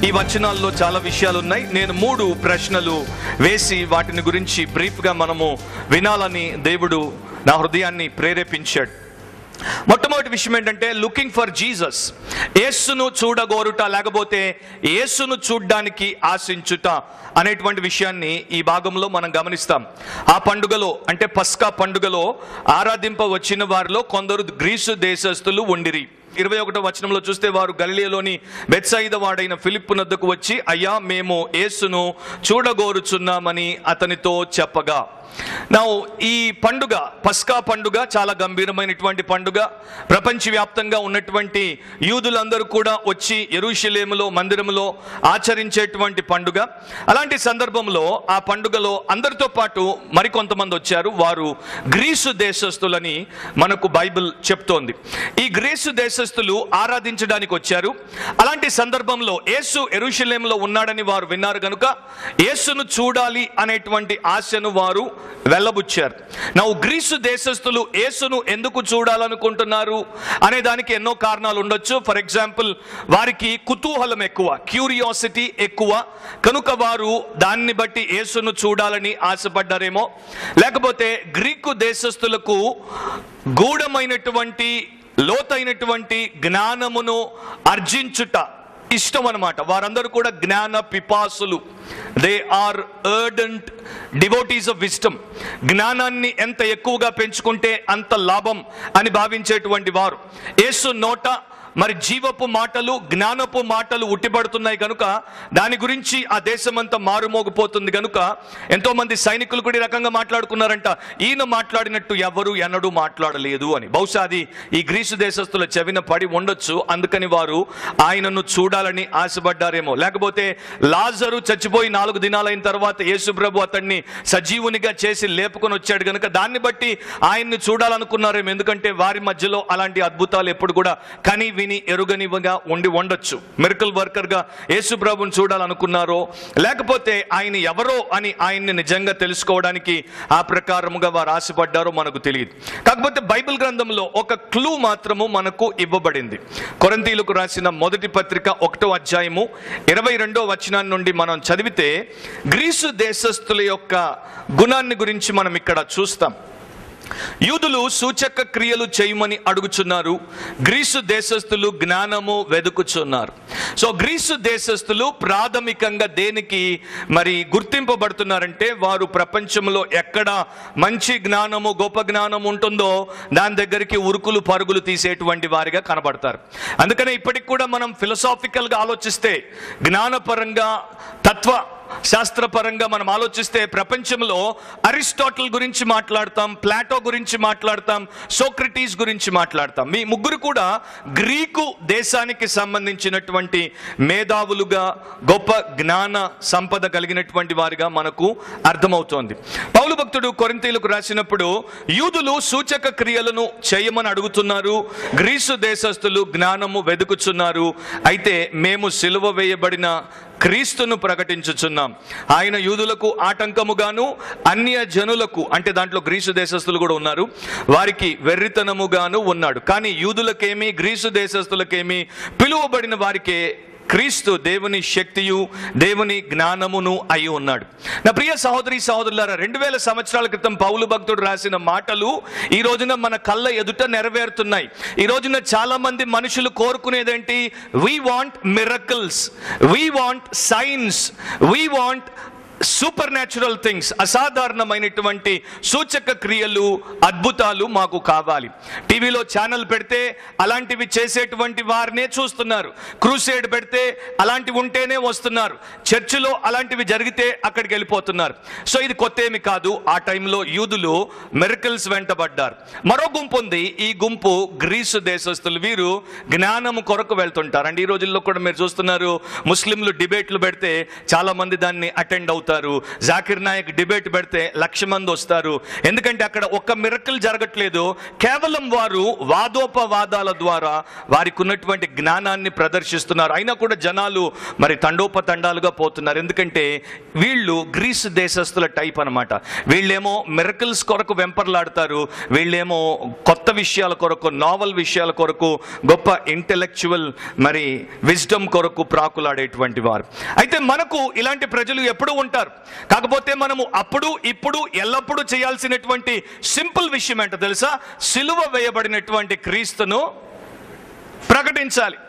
ఈ వచనాల్లో చాలా విషయాలు ఉన్నాయి. నేను 3 ప్రశ్నలు వేసి వాటిని గురించి బ్రీఫ్గా మనము వినాలని దేవుడు నా హృదయాన్ని ప్రేరేపించాడు. మొట్టమొదటి విషయం ఏంటంటే లుకింగ్ ఫర్ జీసస్, యేసును చూడగోరుట లేకపోతే యేసును చూడ్డానికి ఆశించుట అనేటువంటి విషయాన్ని ఈ భాగంలో మనం గమనిస్తాం. ఆ పండుగలో అంటే పస్కా పండుగలో ఆరాధింప వచ్చిన వారిలో కొందరు గ్రీసు దేశస్థులు ఉండిరి. 21వ వచనంలో చూస్తే వారు గలిలయలోని బెత్సయిదా వాడైన ఫిలిప్పు నద్దకు వచ్చి, అయ్యా మేము యేసును చూడగోరుచున్నామని అతనితో చెప్పగా. నా ఈ పండుగ పస్కా పండుగ చాలా గంభీరమైనటువంటి పండుగ. ప్రపంచవ్యాప్తంగా ఉన్నటువంటి యూదులందరూ కూడా వచ్చి యెరూషలేములో మందిరంలో ఆచరించేటువంటి పండుగ. అలాంటి సందర్భంలో ఆ పండుగలో అందరితో పాటు మరికొంతమంది వచ్చారు. వారు గ్రీసు దేశస్థులని మనకు బైబిల్ చెప్తోంది. ఈ గ్రీసు దేశస్థులు ఆరాధించడానికి వచ్చారు. అలాంటి సందర్భంలో యేసు యెరూషలేములో ఉన్నాడని వారు విన్నారు కనుక యేసును చూడాలి అనేటువంటి ఆశను వారు వెళ్ళబుచ్చారు. నా గ్రీసు దేశస్థులు యేసును ఎందుకు చూడాలనుకుంటున్నారు అనే దానికి ఎన్నో కారణాలు ఉండొచ్చు. ఫర్ ఎగ్జాంపుల్, వారికి కుతూహలం ఎక్కువ, క్యూరియాసిటీ ఎక్కువ కనుక వారు దాన్ని బట్టి యేసును చూడాలని ఆశపడ్డారేమో. లేకపోతే గ్రీకు దేశస్థులకు గూఢమైనటువంటి లోతైనటువంటి జ్ఞానమును అర్జించుట ఇష్టం అన్నమాట. వారందరూ కూడా జ్ఞాన పిపాసులు. They are ardent devotees of wisdom. జ్ఞానాన్ని ఎంత ఎక్కువగా పెంచుకుంటే అంత లాభం అని భావించేటువంటి వారు. యేసు నోట మరి జీవపు మాటలు, జ్ఞానపు మాటలు ఉట్టిపడుతున్నాయి కనుక దాని గురించి ఆ దేశమంతా మారుమోగిపోతుంది కనుక ఎంతో మంది సైనికులు కూడా ఈ రకంగా మాట్లాడుకున్నారంట, ఈయన మాట్లాడినట్టు ఎవరు ఎన్నడూ మాట్లాడలేదు అని. బహుశా అది ఈ గ్రీసు దేశస్తుల చెవిన పడి ఉండొచ్చు. అందుకని వారు ఆయనను చూడాలని ఆశపడ్డారేమో. లేకపోతే లాజరు చచ్చిపోయి 4 దినాలైన తర్వాత యేసు ప్రభు అతన్ని సజీవునిగా చేసి లేపుకొని వచ్చాడు కనుక దాన్ని బట్టి ఆయన్ని చూడాలనుకున్నారేమో. ఎందుకంటే వారి మధ్యలో అలాంటి అద్భుతాలు ఎప్పుడు కూడా కని విని ఎరుగనివిగా ఉండొచ్చు. మిరకల్ వర్కర్ గా యేసు ప్రభుని చూడాలనుకున్నారో, లేకపోతే ఆయన ఎవరో అని ఆయన్ని నిజంగా తెలుసుకోవడానికి ఆ ప్రకారముగా వారు ఆశపడ్డారో మనకు తెలియదు. కాకపోతే బైబిల్ గ్రంథంలో ఒక క్లూ మాత్రము మనకు ఇవ్వబడింది. కొరింథీయులకు రాసిన మొదటి పత్రిక 1వ అధ్యాయము 22వ వచనాన్ని నుండి మనం చదివితే గ్రీసు దేశస్థుల యొక్క గుణాన్ని గురించి మనం ఇక్కడ చూస్తాం. యూదులు సూచక క్రియలు చేయమని అడుగుచున్నారు, గ్రీసు దేశస్థులు జ్ఞానము వెదుకుచున్నారు. సో గ్రీసు దేశస్థులు ప్రాథమికంగా దేనికి మరి గుర్తింపబడుతున్నారంటే, వారు ప్రపంచంలో ఎక్కడ మంచి జ్ఞానము గొప్ప జ్ఞానం ఉంటుందో దాని దగ్గరికి ఉరుకులు పరుగులు తీసేటువంటి వారిగా కనబడతారు. అందుకనే ఇప్పటికి కూడా మనం ఫిలసాఫికల్గా ఆలోచిస్తే, జ్ఞానపరంగా తత్వ శాస్త్రపరంగా మనం ఆలోచిస్తే ప్రపంచంలో అరిస్టాటిల్ గురించి మాట్లాడతాం, ప్లాటో గురించి మాట్లాడతాం, సోక్రటీస్ గురించి మాట్లాడతాం. మీ ముగ్గురు కూడా గ్రీకు దేశానికి సంబంధించినటువంటి మేధావులుగా గొప్ప జ్ఞాన సంపద కలిగినటువంటి వారిగా మనకు అర్థమవుతోంది. పౌలు భక్తుడు కొరింథీయులకు రాసినప్పుడు యూదులు సూచక క్రియలను చేయమని అడుగుతున్నారు, గ్రీసు దేశస్థులు జ్ఞానము వెదుకుచున్నారు. అయితే మేము సిలువ వేయబడిన క్రీస్తును ప్రకటించుచున్నాం. ఆయన యూదులకు ఆటంకముగాను అన్య జనులకు, అంటే దాంట్లో గ్రీసు దేశస్థులు కూడా ఉన్నారు, వారికి వెర్రితనముగాను ఉన్నాడు. కానీ యూదులకేమి గ్రీసు దేశస్థులకేమి పిలువబడిన వారికే క్రీస్తు దేవుని శక్తియు దేవుని జ్ఞానమును అయి ఉన్నాడు. నా ప్రియ సహోదరి సహోదరులారా, 2000 సంవత్సరాల క్రితం పౌలు భక్తుడు రాసిన మాటలు ఈ రోజున మన కళ్ళ ఎదుట నెరవేరుతున్నాయి. ఈ రోజున చాలా మంది మనుషులు కోరుకునేదేంటి? We want miracles, we want signs, we want supernatural things. అసాధారణమైనటువంటి సూచక క్రియలు, అద్భుతాలు మాకు కావాలి. టీవీలో ఛానల్ పెడితే అలాంటివి చేసేటువంటి వారినే చూస్తున్నారు. క్రూసేడ్ పెడితే అలాంటివి ఉంటేనే వస్తున్నారు. చర్చిలో అలాంటివి జరిగితే అక్కడికి వెళ్ళిపోతున్నారు. సో ఇది కొత్త ఏమి కాదు. ఆ టైంలో యూదులు మిరకల్స్ వెంటబడ్డారు. మరో గుంపు ఉంది, ఈ గుంపు గ్రీసు దేశస్థులు. వీరు జ్ఞానము కొరకు వెళ్తుంటారు. అండ్ ఈ రోజుల్లో కూడా మీరు చూస్తున్నారు, ముస్లింలు డిబేట్లు పెడితే చాలా మంది దాన్ని అటెండ్ అవుతారు. అవుతారు. జాకిర్ నాయక్ డిబేట్ పెడితే 1,00,000 మంది వస్తారు. ఎందుకంటే అక్కడ ఒక్క మిరకల్ జరగట్లేదు, కేవలం వారు వాదోపవాదాల ద్వారా వారికి ఉన్నటువంటి జ్ఞానాన్ని ప్రదర్శిస్తున్నారు. అయినా కూడా జనాలు మరి తండోపతండాలుగా పోతున్నారు. ఎందుకంటే వీళ్ళు గ్రీస్ దేశస్తుల టైప్ అనమాట. వీళ్ళేమో మిరకల్స్ కొరకు వెంపర్లాడతారు, వీళ్ళేమో కొత్త విషయాల కొరకు, నావల్ విషయాల కొరకు, గొప్ప ఇంటెలెక్చువల్ మరి విజ్డమ్ కొరకు ప్రాకులాడేటువంటి వారు. అయితే మనకు ఇలాంటి ప్రజలు ఎప్పుడూ ఉంటారు. కాకపోతే మనము అప్పుడు ఇప్పుడు ఎల్లప్పుడూ చేయాల్సినటువంటి సింపుల్ విషయం ఏంటో తెలుసా? సిలువ వేయబడినటువంటి క్రీస్తును ప్రకటించాలి.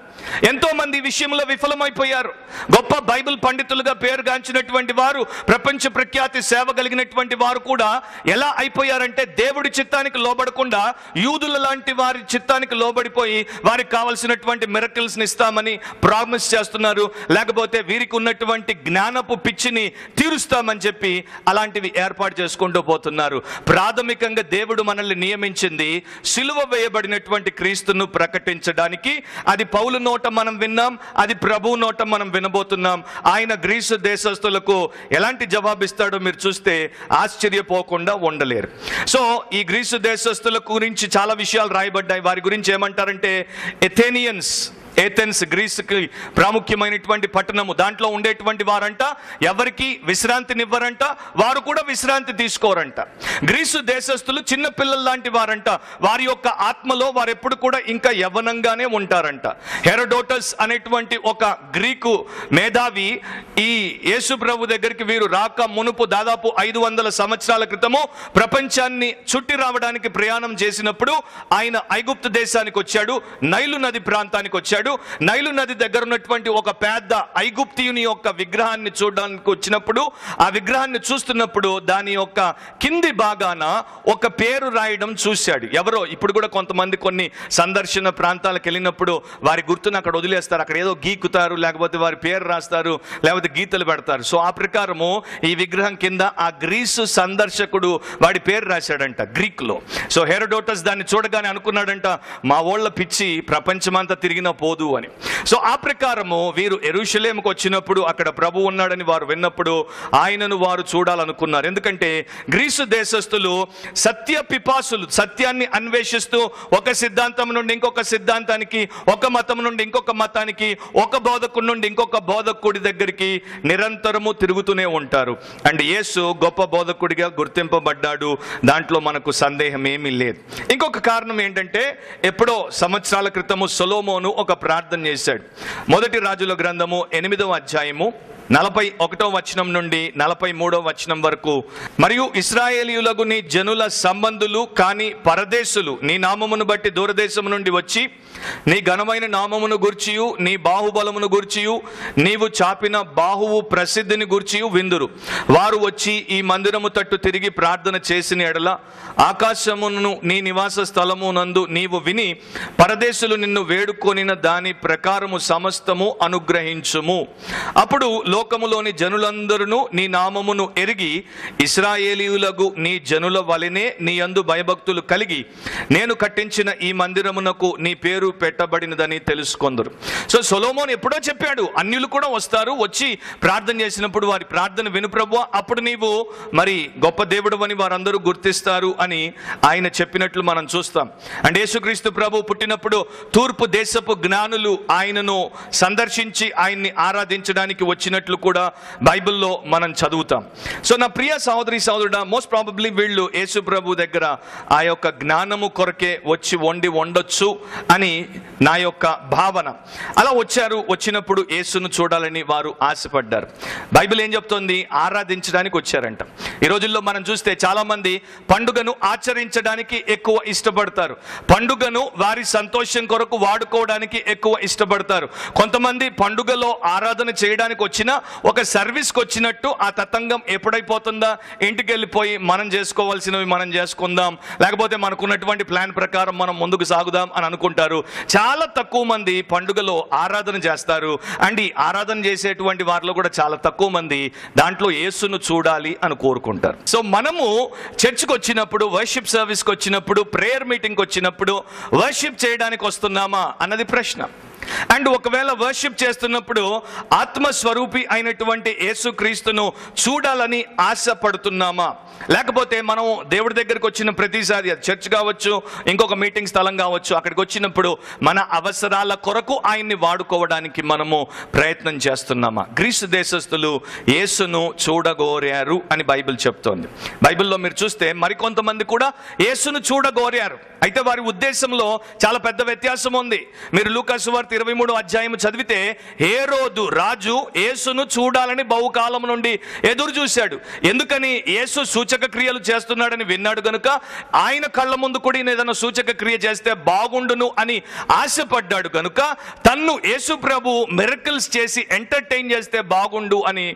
ఎంతో మంది ఈ విషయంలో విఫలమైపోయారు. గొప్ప బైబిల్ పండితులుగా పేరుగాంచినటువంటి వారు, ప్రపంచ ప్రఖ్యాతి సేవ కలిగినటువంటి వారు కూడా ఎలా అయిపోయారంటే దేవుడి చిత్తానికి లోబడకుండా యూదుల లాంటి వారి చిత్తానికి లోబడిపోయి వారికి కావలసినటువంటి మిరకల్స్ని ఇస్తామని ప్రామిస్ చేస్తున్నారు. లేకపోతే వీరికి ఉన్నటువంటి జ్ఞానపు పిచ్చిని తీరుస్తామని చెప్పి అలాంటివి ఏర్పాటు చేసుకుంటూ పోతున్నారు. ప్రాథమికంగా దేవుడు మనల్ని నియమించింది సిలువ వేయబడినటువంటి క్రీస్తును ప్రకటించడానికి. అది పౌలు నోట మనం విన్నాం, అది ప్రభు నోట మనం వినబోతున్నాం. ఆయన గ్రీసు దేశస్తులకు ఎలాంటి జవాబిస్తాడో మీరు చూస్తే ఆశ్చర్యపోకుండా ఉండలేరు. సో ఈ గ్రీసు దేశస్తుల గురించి చాలా విషయాలు రాయబడ్డాయి. వారి గురించి ఏమంటారంటే ఏథెన్స్ గ్రీస్కి ప్రాముఖ్యమైనటువంటి పట్టణము. దాంట్లో ఉండేటువంటి వారంట ఎవరికి విశ్రాంతినివ్వరంట, వారు కూడా విశ్రాంతి తీసుకోరంట. గ్రీసు దేశస్తులు చిన్న పిల్లల లాంటి వారంట. వారి యొక్క ఆత్మలో వారు ఎప్పుడు కూడా ఇంకా యవ్వనంగానే ఉంటారంట. హెరోడోటస్ అనేటువంటి ఒక గ్రీకు మేధావి ఈ యేసు ప్రభు దగ్గరికి వీరు రాక మునుపు దాదాపు 500 సంవత్సరాల క్రితము ప్రపంచాన్ని చుట్టి రావడానికి ప్రయాణం చేసినప్పుడు ఆయన ఐగుప్తు దేశానికి వచ్చాడు, నైలు నది ప్రాంతానికి వచ్చాడు. నైలు నది దగ్గర ఉన్నటువంటి ఒక పెద్ద ఐగుప్తియుని యొక్క విగ్రహాన్ని చూడడానికి వచ్చినప్పుడు, ఆ విగ్రహాన్ని చూస్తున్నప్పుడు దాని యొక్క కింది భాగాన ఒక పేరు రాయడం చూశాడు. ఎవరో ఇప్పుడు కూడా కొంతమంది కొన్ని సందర్శన ప్రాంతాలకు వెళ్ళినప్పుడు వారి గుర్తును అక్కడ వదిలేస్తారు. అక్కడ ఏదో గీకుతారు, లేకపోతే వారి పేరు రాస్తారు, లేకపోతే గీతలు పెడతారు. సో ఆ ప్రకారము ఈ విగ్రహం కింద ఆ గ్రీసు సందర్శకుడు వాడి పేరు రాశాడంట గ్రీక్లో. సో హెరోడోటస్ దాన్ని చూడగానే అనుకున్నాడంట, మా ఓళ్ళ పిచ్చి ప్రపంచమంతా తిరిగిన పోదు అని. సో ఆ ప్రకారము వీరు యెరూషలేముకు వచ్చినప్పుడు అక్కడ ప్రభు ఉన్నాడని వారు విన్నప్పుడు ఆయనను వారు చూడాలనుకున్నారు. ఎందుకంటే గ్రీసు దేశస్తులు సత్య పిపాసులు, సత్యాన్ని అన్వేషిస్తూ ఒక సిద్ధాంతం నుండి ఇంకొక సిద్ధాంతానికి, ఒక మతం నుండి ఇంకొక మతానికి, ఒక బోధకుడి నుండి ఇంకొక బోధకుడి దగ్గరికి నిరంతరము తిరుగుతూనే ఉంటారు. అండ్ యేసు గొప్ప బోధకుడిగా గుర్తింపబడ్డాడు, దాంట్లో మనకు సందేహం ఏమీ లేదు. ఇంకొక కారణం ఏంటంటే ఎప్పుడో సంవత్సరాల క్రితము సొలొమోను ఒక ప్రార్థన చేశాడు. మొదటి రాజుల గ్రంథము 8వ అధ్యాయము 41వ వచనం నుండి 43వ వచనం వరకు, మరియు ఇశ్రాయేలీయులకు నీ జనుల సంబంధులు కాని పరదేశులు నీ నామమును బట్టి దూరదేశము నుండి వచ్చి నీ ఘనమైన నామమును గూర్చియు నీ బాహుబలమును గూర్చియు నీవు చాపిన బాహువు ప్రసిద్ధిని గూర్చియు విందురు. వారు వచ్చి ఈ మందిరము తట్టు తిరిగి ప్రార్థన చేసిన ఎడల ఆకాశమును నీ నివాస స్థలము నందు నీవు విని పరదేశులు నిన్ను వేడుకొనిన దాని ప్రకారము సమస్తము అనుగ్రహించుము. అప్పుడు లోకములోని జనులందరూ నీ నామమును ఎరిగి ఇశ్రాయేలీయులకు నీ జనుల వలెనే నీ యందు భయభక్తులు కలిగి నేను కట్టించిన ఈ మందిరమునకు నీ పేరు పెట్టబడినదని తెలుసుకొందరు. సో సొలొమోను ఎప్పుడో చెప్పాడు, అన్యులు కూడా వస్తారు, వచ్చి ప్రార్థన చేసినప్పుడు వారి ప్రార్థన విను ప్రభువా, అప్పుడు నీవు మరి గొప్ప దేవుడు అని వారందరూ గుర్తిస్తారు అని ఆయన చెప్పినట్లు మనం చూస్తాం. అండ్ యేసుక్రీస్తు ప్రభు పుట్టినప్పుడు తూర్పు దేశపు జ్ఞానులు ఆయనను సందర్శించి ఆయన్ని ఆరాధించడానికి వచ్చినట్లు కూడా బైబిల్లో మనం చదువుతాం. సో నా ప్రియ సహోదరి సహోదరుడా, మోస్ట్ ప్రాబబ్లీ వీళ్ళు యేసు ప్రభు దగ్గర ఆ యొక్క జ్ఞానము కొరకే వచ్చి ఉండొచ్చు అని నా యొక్క భావన. అలా వచ్చారు. వచ్చినప్పుడు యేసును చూడాలని వారు ఆశపడ్డారు. బైబిల్ ఏం చెప్తోంది? ఆరాధించడానికి వచ్చారంట. ఈ రోజుల్లో మనం చూస్తే చాలా మంది పండుగను ఆచరించడానికి ఎక్కువ ఇష్టపడతారు, పండుగను వారి సంతోషం కొరకు వాడుకోవడానికి ఎక్కువ ఇష్టపడతారు. కొంతమంది పండుగలో ఆరాధన చేయడానికి వచ్చినా ఒక సర్వీస్కి వచ్చినట్టు ఆ తతంగం ఎప్పుడైపోతుందా, ఇంటికి వెళ్ళిపోయి మనం చేసుకోవాల్సినవి మనం చేసుకుందాం, లేకపోతే మనకున్నటువంటి ప్లాన్ ప్రకారం మనం ముందుకు సాగుదాం అని అనుకుంటారు. చాలా తక్కువ మంది పండుగలో ఆరాధన చేస్తారు. అండ్ ఈ ఆరాధన చేసేటువంటి వారిలో కూడా చాలా తక్కువ మంది దాంట్లో యేసును చూడాలి అని కోరుకుంటారు. సో మనము చర్చ్కి వచ్చినప్పుడు, వర్షిప్ సర్వీస్కి వచ్చినప్పుడు, ప్రేయర్ మీటింగ్కి వచ్చినప్పుడు వర్షిప్ చేయడానికి వస్తున్నామా అన్నది ప్రశ్న. అండ్ ఒకవేళ వర్షిప్ చేస్తున్నప్పుడు ఆత్మస్వరూపి అయినటువంటి యేసుక్రీస్తును చూడాలని ఆశపడుతున్నామా? లేకపోతే మనం దేవుడి దగ్గరికి వచ్చిన ప్రతిసారి, చర్చ్ కావచ్చు, ఇంకొక మీటింగ్ స్థలం కావచ్చు, అక్కడికి వచ్చినప్పుడు మన అవసరాల కొరకు ఆయన్ని వాడుకోవడానికి మనము ప్రయత్నం చేస్తున్నామా? గ్రీసు దేశస్థులు యేసును చూడగోరారు అని బైబిల్ చెప్తోంది. బైబిల్లో మీరు చూస్తే మరికొంతమంది కూడా యేసును చూడగోరారు. అయితే వారి ఉద్దేశంలో చాలా పెద్ద వ్యత్యాసం ఉంది. మీరు లూకా సువార్త 23వ అధ్యాయం చదివితే హేరోదు రాజు యేసును చూడాలని బహుకాలం నుండి ఎదురు చూశాడు. ఎందుకని? యేసు సూచక క్రియలు చేస్తున్నాడని విన్నాడు గనుక ఆయన కళ్ళ ముందు కూడా ఏదైనా సూచక క్రియ చేస్తే బాగుండును అని ఆశపడ్డాడు గనుక తన్ను యేసు ప్రభు మిరకిల్స్ చేసి ఎంటర్టైన్ చేస్తే బాగుండు అని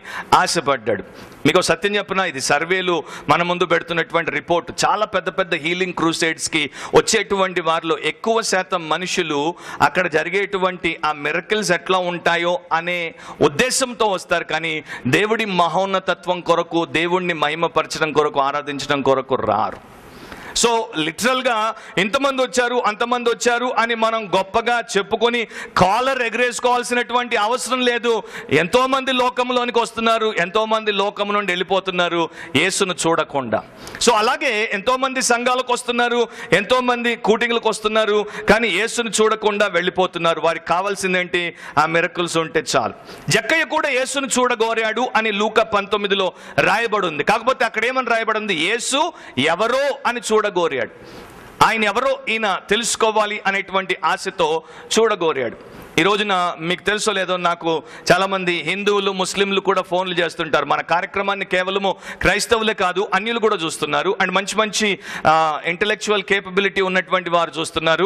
ఆశపడ్డాడు. మీకు సత్యం చెప్పిన, ఇది సర్వేలు మన ముందు పెడుతున్నటువంటి రిపోర్ట్. చాలా పెద్ద పెద్ద హీలింగ్ క్రూసేడ్స్కి వచ్చేటువంటి వారిలో ఎక్కువ శాతం మనుషులు అక్కడ జరిగేటువంటి ఆ మిరకిల్స్ ఎట్లా ఉంటాయో అనే ఉద్దేశంతో వస్తారు, కానీ దేవుడి మహోన్నతత్వం కొరకు, దేవుణ్ణి మహిమపరచడం కొరకు, ఆరాధించడం కొరకు రారు. సో లిటరల్గా ఇంతమంది వచ్చారు, అంతమంది వచ్చారు అని మనం గొప్పగా చెప్పుకొని కాలర్ ఎగరేసుకోవాల్సినటువంటి అవసరం లేదు. ఎంతోమంది లోకంలోనికి వస్తున్నారు, ఎంతోమంది లోకం నుండి వెళ్ళిపోతున్నారు యేసును చూడకుండా. సో అలాగే ఎంతోమంది సంఘాలకు వస్తున్నారు, ఎంతోమంది కూటింగ్లకు వస్తున్నారు, కానీ యేసును చూడకుండా వెళ్ళిపోతున్నారు. వారికి కావాల్సిందేంటి? ఆ మిరకిల్స్ ఉంటే చాలు. జక్కయ్య కూడా యేసును చూడగోరాడు అని లూకా 19లో రాయబడి ఉంది. కాకపోతే అక్కడ ఏమని రాయబడి ఉంది? యేసు ఎవరో అని చూడగోరాడు. ఆయన ఎవరో ఈయన తెలుసుకోవాలి అనేటువంటి ఆశతో చూడగోరాడు. ఈ రోజున మీకు తెలుసో లేదో, నాకు చాలామంది హిందువులు, ముస్లింలు కూడా ఫోన్లు చేస్తుంటారు. మన కార్యక్రమాన్ని కేవలము క్రైస్తవులే కాదు, అన్యులు కూడా చూస్తున్నారు. అండ్ మంచి మంచి ఇంటలెక్చువల్ కేపబిలిటీ ఉన్నటువంటి వారు చూస్తున్నారు.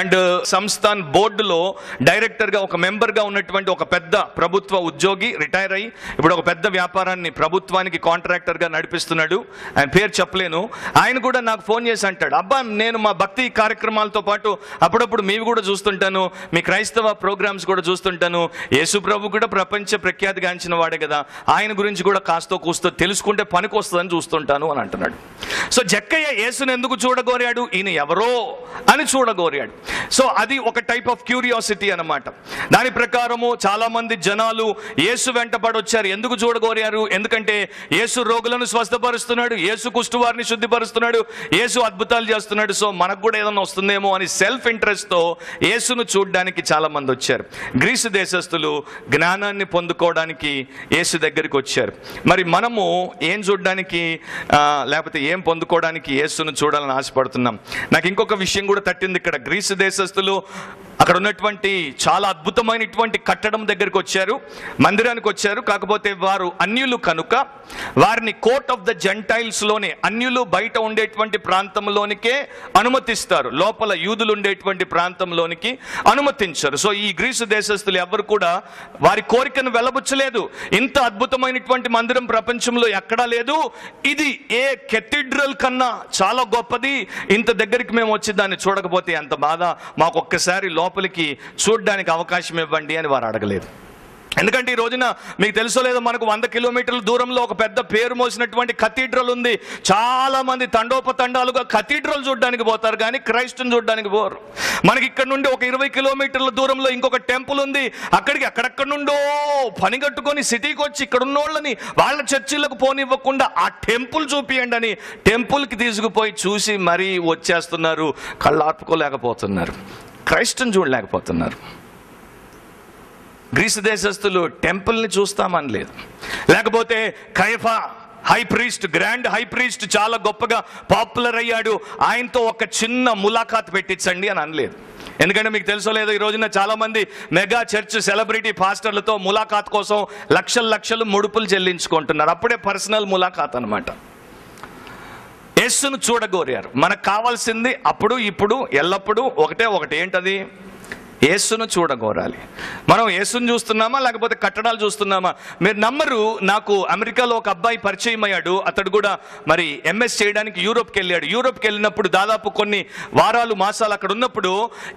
అండ్ సంస్థాన్ బోర్డులో డైరెక్టర్గా, ఒక మెంబర్గా ఉన్నటువంటి ఒక పెద్ద ప్రభుత్వ ఉద్యోగి రిటైర్ అయ్యి ఇప్పుడు ఒక పెద్ద వ్యాపారాన్ని ప్రభుత్వానికి కాంట్రాక్టర్గా నడిపిస్తున్నాడు. ఆయన పేరు చెప్పలేను. ఆయన కూడా నాకు ఫోన్ చేసి అంటాడు, అబ్బా నేను మా భక్తి కార్యక్రమాలతో పాటు అప్పుడప్పుడు మీవి కూడా చూస్తుంటాను, మీ క్రైస్తవ ప్రోగ్రామ్స్ కూడా చూస్తుంటాను. యేసు ప్రభు కూడా ప్రపంచ ప్రఖ్యాతిగాంచిన వాడే కదా, ఆయన గురించి కూడా కాస్తో కూస్తో తెలుసుకుంటే పనికి వస్తుందని చూస్తుంటాను అని అంటున్నాడు. సో జక్కయ్య యేసుని ఎందుకు చూడగోరాడు? ఈయన ఎవరో అని చూడగోరాడు. సో అది ఒక టైప్ ఆఫ్ క్యూరియాసిటీ అన్నమాట. దాని ప్రకారము చాలా మంది జనాలు యేసు వెంట పడొచ్చారు. ఎందుకు చూడగోరారు? ఎందుకంటే యేసు రోగులను స్వస్థపరుస్తున్నాడు, యేసు కుష్ఠవారిని శుద్ధిపరుస్తున్నాడు, యేసు అద్భుతాలు చేస్తున్నాడు. సో మనకు కూడా ఏదైనా వస్తుందేమో అని సెల్ఫ్ ఇంట్రెస్ట్తో యేసును చూడడానికి చాలా మంది వచ్చారు. గ్రీసు దేశస్థులు జ్ఞానాన్ని పొందుకోవడానికి యేసు దగ్గరికి వచ్చారు. మరి మనము ఏం చూడడానికి లేకపోతే ఏం పొందుకోవడానికి యేసును చూడాలని ఆశపడుతున్నాం? నాకు ఇంకొక విషయం కూడా తట్టింది ఇక్కడ. గ్రీసు దేశస్థులు అక్కడ ఉన్నటువంటి చాలా అద్భుతమైనటువంటి కట్టడం దగ్గరికి వచ్చారు, మందిరానికి వచ్చారు. కాకపోతే వారు అన్యులు కనుక వారిని కోర్ట్ ఆఫ్ ద జెంటైల్స్లోనే, అన్యులు బయట ఉండేటువంటి ప్రాంతంలోనికే అనుమతిస్తారు, లోపల యూదులు ఉండేటువంటి ప్రాంతంలోనికి అనుమతించారు. సో ఈ గ్రీసు దేశస్తులు ఎవరు కూడా వారి కోరికను వెల్లబుచ్చలేదు. ఇంత అద్భుతమైనటువంటి మందిరం ప్రపంచంలో ఎక్కడా లేదు, ఇది ఏ కెథీడ్రల్ కన్నా చాలా గొప్పది, ఇంత దగ్గరికి మేము వచ్చి దాన్ని చూడకపోతే ఎంత బాధ, మాకు ఒక్కసారి లోపలికి చూడడానికి అవకాశం ఇవ్వండి అని వారు అడగలేదు. ఎందుకంటే ఈ రోజున మీకు తెలుసో లేదో, మనకు 100 కిలోమీటర్ల దూరంలో ఒక పెద్ద పేరు మోసినటువంటి కథీడ్రల్ ఉంది. చాలా మంది తండోపతండాలుగా కథీడ్రల్ చూడడానికి పోతారు, కానీ క్రైస్ట్ని చూడడానికి పోరు. మనకి ఇక్కడ నుండి ఒక 20 కిలోమీటర్ల దూరంలో ఇంకొక టెంపుల్ ఉంది. అక్కడికి అక్కడెక్కడ నుండో పని కట్టుకొని సిటీకి వచ్చి ఇక్కడ ఉన్న వాళ్ళని వాళ్ళ చర్చిలకు పోనివ్వకుండా ఆ టెంపుల్ చూపియండి అని టెంపుల్కి తీసుకుపోయి చూసి మరీ వచ్చేస్తున్నారు. కళ్ళార్పుకోలేకపోతున్నారు, క్రైస్ట్ని చూడలేకపోతున్నారు. గ్రీసు దేశస్తులు టెంపుల్ని చూస్తామని లేదు, లేకపోతే Caiaphas high priest, grand high priest చాలా గొప్పగా పాపులర్ అయ్యాడు, ఆయనతో ఒక చిన్న ములాఖాత్ పెట్టించండి అని అనలేదు. ఎందుకంటే మీకు తెలుసో లేదో, ఈ రోజున చాలా మంది మెగా చర్చ్ సెలబ్రిటీ పాస్టర్లతో ములాఖాత్ కోసం లక్షలు లక్షలు ముడుపులు చెల్లించుకుంటున్నారు. అప్పుడే పర్సనల్ ములాఖాత్ అన్నమాట. యేసును చూడగోరారు. మనకు కావాల్సింది అప్పుడు ఇప్పుడు ఎల్లప్పుడూ ఒకటే, ఏంటది? యేసును చూడగోరాలి. మనం యేసును చూస్తున్నామా లేకపోతే కట్టడాలు చూస్తున్నామా? మీరు నమ్మరు, నాకు అమెరికాలో ఒక అబ్బాయి పరిచయం అయ్యాడు. అతడు కూడా మరి ఎంఎస్ చేయడానికి యూరోప్కి వెళ్ళాడు. యూరోప్కి వెళ్ళినప్పుడు దాదాపు కొన్ని వారాలు మాసాలు అక్కడ ఉన్నప్పుడు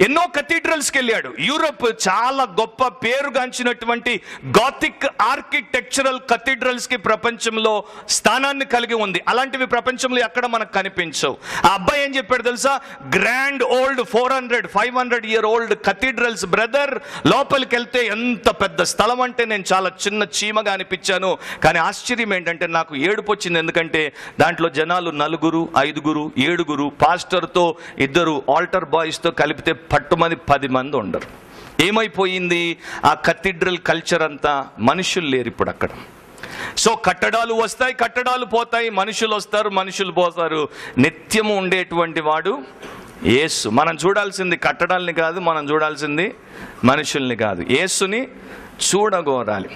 ఎన్నో కథీడ్రల్స్కి వెళ్ళాడు. యూరోప్ చాలా గొప్ప పేరుగాంచినటువంటి గాథిక్ ఆర్కిటెక్చరల్ కథీడ్రల్స్కి ప్రపంచంలో స్థానాన్ని కలిగి ఉంది. అలాంటివి ప్రపంచంలో ఎక్కడ మనకు కనిపించవు. ఆ అబ్బాయి ఏం చెప్పాడు తెలుసా? Grand old 400-500 year old cathedral cathedrals brother, లోపలికి వెళ్తే ఎంత పెద్ద స్థలం అంటే నేను చాలా చిన్న చీమగా అనిపించాను. కానీ ఆశ్చర్యం ఏంటంటే నాకు ఏడుపు వచ్చింది. ఎందుకంటే దాంట్లో జనాలు 4, 5, 7, పాస్టర్తో 2 ఆల్టర్ బాయ్స్తో కలిపితే పట్టుమని 10 మంది ఉండరు. ఏమైపోయింది ఆ కథీడ్రల్ కల్చర్ అంతా? మనుషులు లేరు ఇప్పుడు అక్కడ. సో కట్టడాలు వస్తాయి, కట్టడాలు పోతాయి, మనుషులు వస్తారు, మనుషులు పోతారు. నిత్యము ఉండేటువంటి వాడు యేసు. మనం చూడాల్సింది కట్టడాల్ని కాదు, మనం చూడాల్సింది మనుషుల్ని కాదు, యేసుని చూడగోరాలి.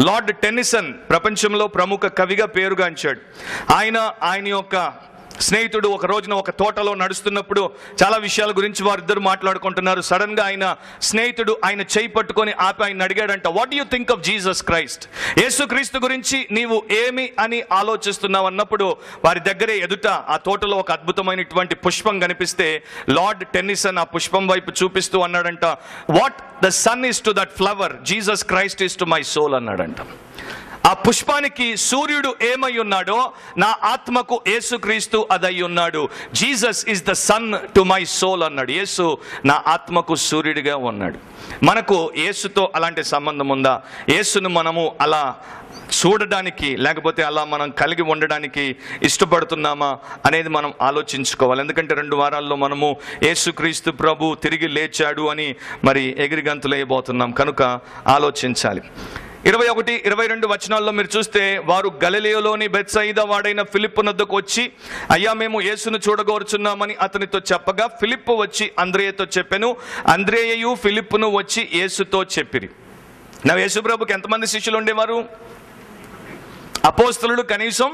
లార్డ్ టెన్నిసన్ ప్రపంచంలో ప్రముఖ కవిగా పేరుగాంచాడు. ఆయన యొక్క స్నేహితుడు ఒక రోజున ఒక తోటలో నడుస్తున్నప్పుడు చాలా విషయాల గురించి వారిద్దరు మాట్లాడుకుంటున్నారు. సడన్ గా ఆయన స్నేహితుడు ఆయన చేయి పట్టుకొని ఆపి ఆయన అడిగాడంట, what you think of Jesus Christ? యేసుక్రీస్తు గురించి నీవు ఏమి అని ఆలోచిస్తున్నావు అన్నప్పుడు వారి దగ్గరే ఎదుట ఆ తోటలో ఒక అద్భుతమైనటువంటి పుష్పం కనిపిస్తే లార్డ్ టెన్నిసన్ ఆ పుష్పం వైపు చూపిస్తూ అన్నాడంట, what the sun is to that flower, Jesus Christ is to my soul అన్నాడంట. ఆ పుష్పానికి సూర్యుడు ఏమై ఉన్నాడో నా ఆత్మకు యేసుక్రీస్తు అదై ఉన్నాడు. Jesus is the sun to my soul అన్నాడు. యేసు నా ఆత్మకు సూర్యుడిగా ఉన్నాడు. మనకు యేసుతో అలాంటి సంబంధం ఉందా? యేసును మనము అలా చూడడానికి లేకపోతే అలా మనం కలిగి ఉండడానికి ఇష్టపడుతున్నామా అనేది మనం ఆలోచించుకోవాలి. ఎందుకంటే 2 వారాల్లో మనము యేసుక్రీస్తు ప్రభు తిరిగి లేచాడు అని మరి ఎగిరిగంతులు వేయబోతున్నాం. కనుక ఆలోచించాలి. 21, 22 వచనాల్లో మీరు చూస్తే, వారు గలిలయలోని బెత్సయిదా వాడైన ఫిలిప్పు నొద్దకు వచ్చి, అయ్యా మేము యేసును చూడగోరుచున్నామని అతనితో చెప్పగా, ఫిలిప్పు వచ్చి అంద్రేయతో చెప్పెను, అంద్రేయయు ఫిలిప్పును వచ్చి యేసుతో చెప్పిరి. నా యేసు ప్రభుకి ఎంతమంది శిష్యులు ఉండేవారు? అపోస్తలుడు కనీసం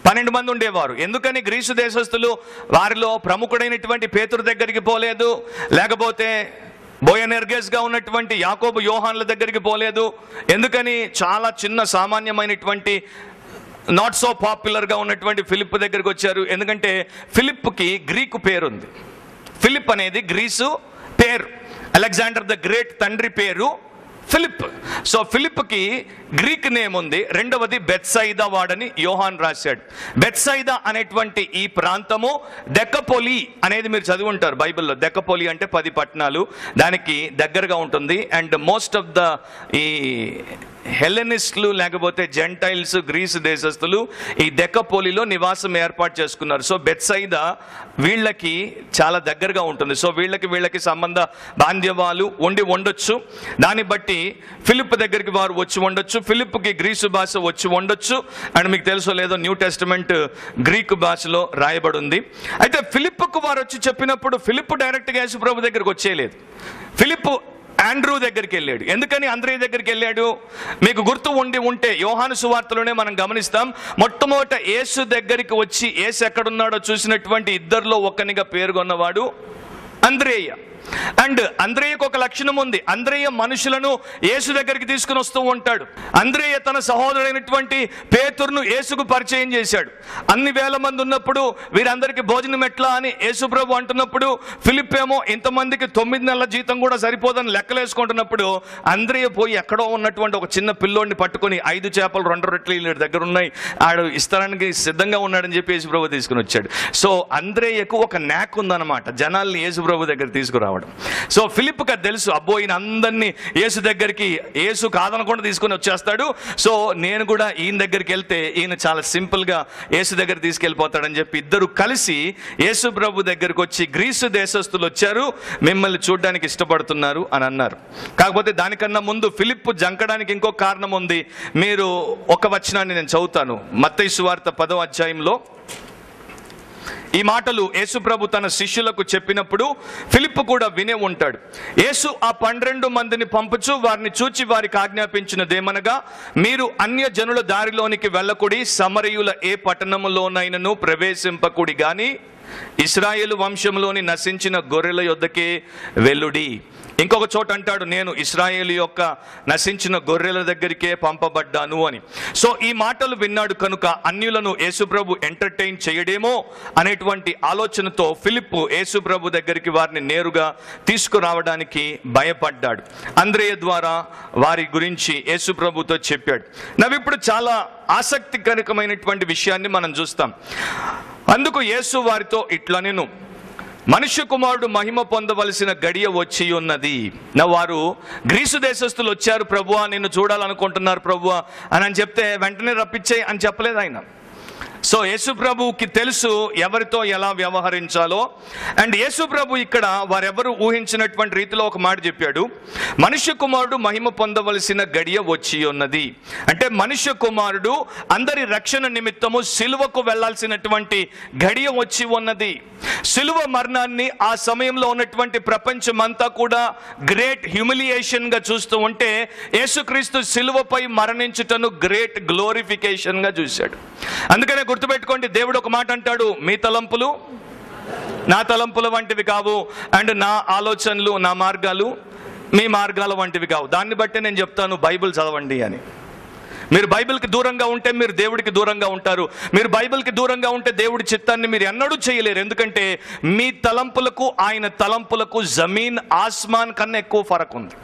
12 మంది ఉండేవారు. ఎందుకని గ్రీసు దేశస్థులు వారిలో ప్రముఖుడైనటువంటి పేతురు దగ్గరికి పోలేదు, లేకపోతే బోయనెర్గెస్గా ఉన్నటువంటి యాకోబు యోహాన్ల దగ్గరికి పోలేదు? ఎందుకని చాలా చిన్న సామాన్యమైనటువంటి నాట్ సో పాపులర్గా ఉన్నటువంటి ఫిలిప్ దగ్గరికి వచ్చారు? ఎందుకంటే ఫిలిప్కి గ్రీకు పేరుంది. ఫిలిప్ అనేది గ్రీసు పేరు. అలెగ్జాండర్ ద గ్రేట్ తండ్రి పేరు ఫిలిప్. సో ఫిలిప్కి గ్రీక్ నేమ్ ఉంది. రెండవది బెత్సయిదా వాడని యోహాన్ రాశాడు. బెత్సయిదా అనేటువంటి ఈ ప్రాంతము దెకపొలి అనేది మీరు చదివి ఉంటారు బైబిల్లో. దెకపొలి అంటే 10 పట్టణాలు, దానికి దగ్గరగా ఉంటుంది. అండ్ మోస్ట్ ఆఫ్ ద ఈ హెలెనిస్టులు లేకపోతే జెంటైల్స్, గ్రీసు దేశస్తులు ఈ దెకపొలిలో నివాసం ఏర్పాటు చేసుకున్నారు. సో బెత్సయిదా వీళ్ళకి చాలా దగ్గరగా ఉంటుంది. సో వీళ్ళకి సంబంధ బాంధవ్యాలు ఉండొచ్చు. దాన్ని బట్టి ఫిలిప్ దగ్గరికి వారు వచ్చి ఉండొచ్చు. ఫిలిప్కి గ్రీసు భాష వచ్చి ఉండొచ్చు. అండ్ మీకు తెలుసో లేదో న్యూ టెస్టమెంట్ గ్రీకు భాషలో రాయబడి ఉంది. అయితే ఫిలిప్కు వారు వచ్చి చెప్పినప్పుడు ఫిలిప్ డైరెక్ట్గా యేసు ప్రభు దగ్గరికి వచ్చేయలేదు. ఫిలిప్ ఆండ్రూ దగ్గరికి వెళ్ళాడు. ఎందుకని అంద్రేయ దగ్గరికి వెళ్ళాడు? మీకు గుర్తు ఉంటే యోహాను సువార్తలోనే మనం గమనిస్తాం, మొట్టమొదట యేసు దగ్గరికి వచ్చి యేసు ఎక్కడున్నాడో చూసినటువంటి 2లో ఒకనిగా పేర్కొన్నవాడు అంద్రేయ. అండ్ అంద్రేయకు ఒక లక్షణం ఉంది. అంద్రేయ మనుషులను యేసు దగ్గరికి తీసుకుని వస్తూ ఉంటాడు. అంద్రేయ తన సహోదరుడైనటువంటి పేతురును యేసుకు పరిచయం చేశాడు. అన్ని వేల మంది ఉన్నప్పుడు వీరందరికీ భోజనం ఎట్లా అని యేసు ప్రభు అంటున్నప్పుడు, ఫిలిప్ ఏమో ఇంతమందికి 9 నెలల జీతం కూడా సరిపోదని లెక్కలేసుకుంటున్నప్పుడు, అంద్రేయ పోయి ఎక్కడో ఉన్నటువంటి ఒక చిన్న పిల్లోడిని పట్టుకొని 5 చేపలు 2 రొట్టెలు వీళ్ళ దగ్గర ఉన్నాయి, ఆడు ఇస్తానికి సిద్ధంగా ఉన్నాడని చెప్పి యేసు ప్రభు తీసుకుని వచ్చాడు. సో అంద్రేయకు ఒక న్యాక్ ఉందన్నమాట, జనాల్ని యేసు ప్రభు దగ్గర తీసుకురావడం. సో ఫిలిప్కి అది తెలుసు, అబ్బో ఈయన అందరినీ యేసు దగ్గరికి యేసు కాదనకుండా తీసుకొని వచ్చేస్తాడు. సో నేను కూడా ఈయన దగ్గరికి వెళ్తే ఈయన చాలా సింపుల్గా యేసు దగ్గర తీసుకెళ్ళిపోతాడని చెప్పి ఇద్దరు కలిసి యేసు ప్రభు దగ్గరికి వచ్చి, గ్రీసు దేశస్తులు వచ్చారు, మిమ్మల్ని చూడడానికి ఇష్టపడుతున్నారు అని అన్నారు. కాకపోతే దానికన్నా ముందు ఫిలిప్ జంకడానికి ఇంకో కారణం ఉంది. మీరు ఒక వచనాన్ని నేను చదువుతాను. మత్తయి సువార్త 10వ అధ్యాయంలో ఈ మాటలు యేసు ప్రభు తన శిష్యులకు చెప్పినప్పుడు ఫిలిప్ కూడా వినే ఉంటాడు. యేసు ఆ 12 మందిని పంపుచు వారిని చూచి వారికి ఆజ్ఞాపించినదేమనగా, మీరు అన్య జనుల దారిలోనికి వెళ్ళకుడి, సమరయుల ఏ పట్టణములోనైనను ప్రవేశింపకుడి గాని ఇశ్రాయేలు వంశంలోని నశించిన గొర్రెల యొద్దకే వెళ్ళుడి. ఇంకొక చోట అంటాడు, నేను ఇశ్రాయేలు యొక్క నశించిన గొర్రెల దగ్గరికే పంపబడ్డాను అని. సో ఈ మాటలు విన్నాడు కనుక అన్యులను యేసుప్రభు ఎంటర్టైన్ చేయడేమో అనేటువంటి ఆలోచనతో ఫిలిప్ యేసుప్రభు దగ్గరికి వారిని నేరుగా తీసుకురావడానికి భయపడ్డాడు. అంద్రేయ ద్వారా వారి గురించి యేసుప్రభుతో చెప్పాడు. నవ్విప్పుడు చాలా ఆసక్తికరమైనటువంటి విషయాన్ని మనం చూస్తాం. అందుకు యేసు వారితో ఇట్లా, నేను మనుష్య కుమారుడు మహిమ పొందవలసిన గడియ వచ్చి ఉన్నది. వారు గ్రీసు దేశస్తులు వచ్చారు, ప్రభువా నిన్ను చూడాలనుకుంటున్నారు ప్రభువా అని చెప్తే వెంటనే రప్పించేయి అని చెప్పలేదు ఆయన. సో యేసు ప్రభుకి తెలుసు ఎవరితో ఎలా వ్యవహరించాలో. అండ్ యేసు ప్రభు ఇక్కడ వారెవరు ఊహించినటువంటి రీతిలో ఒక మాట చెప్పాడు, మనుష్య కుమారుడు మహిమ పొందవలసిన గడియ వచ్చి ఉన్నది. అంటే మనుష్య కుమారుడు అందరి రక్షణ నిమిత్తము సిలువకు వెళ్లాల్సినటువంటి గడియ వచ్చి ఉన్నది. సిలువ మరణాన్ని ఆ సమయంలో ఉన్నటువంటి ప్రపంచమంతా కూడా గ్రేట్ హ్యూమిలియేషన్ గా చూస్తూ ఉంటే, యేసుక్రీస్తు సిలువపై మరణించుటను గ్రేట్ గ్లోరిఫికేషన్ గా చూశాడు. అందుకనే గుర్తుపెట్టుకోండి, దేవుడు ఒక మాట అంటాడు, మీ తలంపులు నా తలంపుల వంటివి కావు, అండ్ నా ఆలోచనలు నా మార్గాలు మీ మార్గాల వంటివి కావు. దాన్ని బట్టి నేను చెప్తాను బైబిల్ చదవండి అని. మీరు బైబిల్కి దూరంగా ఉంటే మీరు దేవుడికి దూరంగా ఉంటారు. మీరు బైబిల్కి దూరంగా ఉంటే దేవుడి చిత్తాన్ని మీరు ఎన్నడూ చేయలేరు. ఎందుకంటే మీ తలంపులకు ఆయన తలంపులకు జమీన్ ఆస్మాన్ కన్నా ఎక్కువ ఫరక్ ఉంది.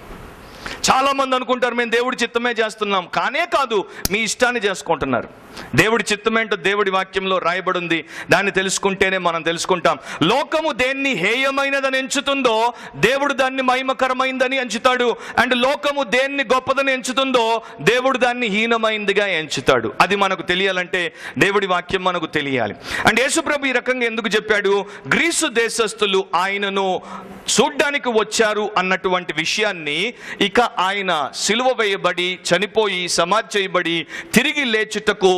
చాలా మంది అనుకుంటారు మేము దేవుడి చిత్తమే చేస్తున్నాం, కానే కాదు, మీ ఇష్టాన్ని చేసుకుంటున్నారు. దేవుడి చిత్తమేంటో దేవుడి వాక్యంలో రాయబడి ఉంది, దాన్ని తెలుసుకుంటేనే మనం తెలుసుకుంటాం. లోకము దేన్ని హేయమైనదని ఎంచుతుందో దేవుడు దాన్ని మహిమకరమైందని ఎంచుతాడు. అండ్ లోకము దేన్ని గొప్పదని ఎంచుతుందో దేవుడు దాన్ని హీనమైందిగా ఎంచుతాడు. అది మనకు తెలియాలంటే దేవుడి వాక్యం మనకు తెలియాలి. అండ్ యేసుప్రభు ఈ రకంగా ఎందుకు చెప్పాడు, గ్రీసు దేశస్థులు ఆయనను చూడ్డానికి వచ్చారు అన్నటువంటి విషయాన్ని ఇక ఆయన సిలువ వేయబడి చనిపోయి సమాధి చేయబడి తిరిగి లేచుటకు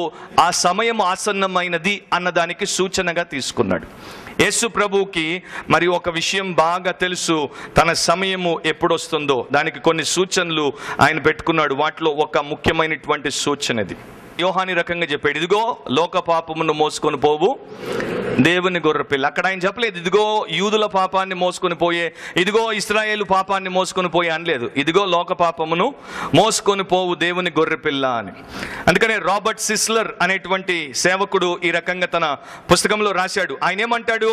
ఆ సమయం ఆసన్నమైనది అన్నదానికి సూచనగా తీసుకున్నాడు. యేసు ప్రభువుకి మరి ఒక విషయం బాగా తెలుసు, తన సమయము ఎప్పుడు వస్తుందో దానికి కొన్ని సూచనలు ఆయన పెట్టుకున్నాడు. వాటిలో ఒక ముఖ్యమైనటువంటి సూచనది యోహాని రకంగా చెప్పాడు, ఇదిగో లోక పాపమును మోసుకొని పోవు దేవుని గొర్రెపిల్ల. అక్కడ ఆయన చెప్పలేదు ఇదిగో యూదుల పాపాన్ని మోసుకొని పోయే, ఇదిగో ఇశ్రాయేలు పాపాన్ని మోసుకొని పోయే అనలేదు. ఇదిగో లోక పాపమును మోసుకొని పోవు దేవుని గొర్రెపిల్ల అని. అందుకనే రాబర్ట్ సిస్లర్ అనేటువంటి సేవకుడు ఈ రకంగా తన పుస్తకంలో రాశాడు. ఆయన ఏమంటాడు,